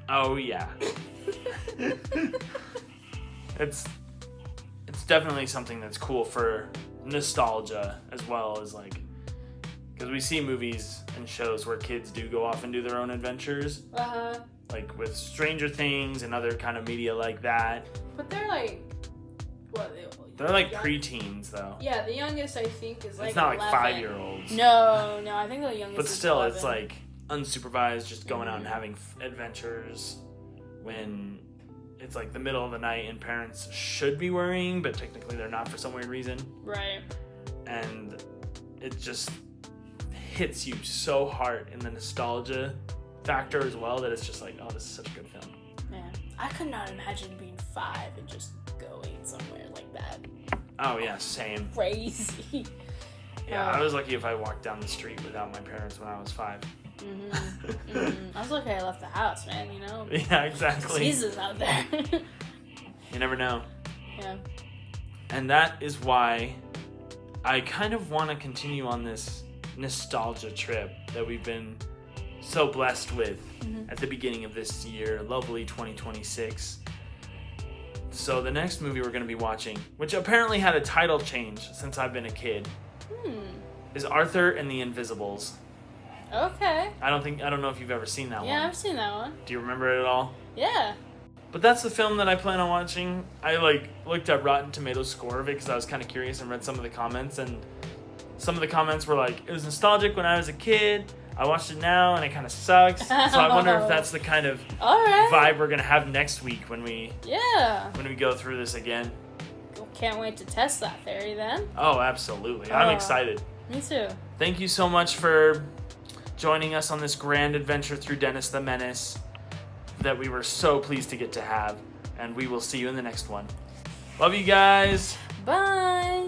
Oh yeah. It's definitely something that's cool for nostalgia as well as like because we see movies and shows where kids do go off and do their own adventures. Like with Stranger Things and other kind of media like that. But they're like what? They're like preteens though. Yeah, the youngest I think is like. It's not 11. like 5-year-olds. No, I think the youngest. But still, is 11. it's like unsupervised, just going out and having adventures when it's like the middle of the night and parents should be worrying, but technically they're not for some weird reason. Right. And it just hits you so hard in the nostalgia factor as well that it's just like, oh, this is such a good film. Man, I could not imagine being 5 and just going somewhere like that. Oh yeah, same. Crazy. Yeah, I was lucky if I walked down the street without my parents when I was 5. I was lucky I left the house, man, you know? Yeah, exactly. Jesus out there. You never know. Yeah. And that is why I kind of want to continue on this nostalgia trip that we've been so blessed with at the beginning of this year, lovely 2026. So the next movie we're going to be watching, which apparently had a title change since I've been a kid, is Arthur and the Invisibles. Okay. I don't know if you've ever seen that one. Yeah, I've seen that one. Do you remember it at all? Yeah. But that's the film that I plan on watching. I looked up Rotten Tomatoes score of it because I was kind of curious and read some of the comments, and some of the comments were like, it was nostalgic when I was a kid. I watched it now and it kind of sucks. So I wonder if that's the kind of vibe we're gonna have next week when we go through this again. Can't wait to test that theory then. Oh, absolutely. I'm excited. Me too. Thank you so much for joining us on this grand adventure through Dennis the Menace that we were so pleased to get to have. And we will see you in the next one. Love you guys. Bye.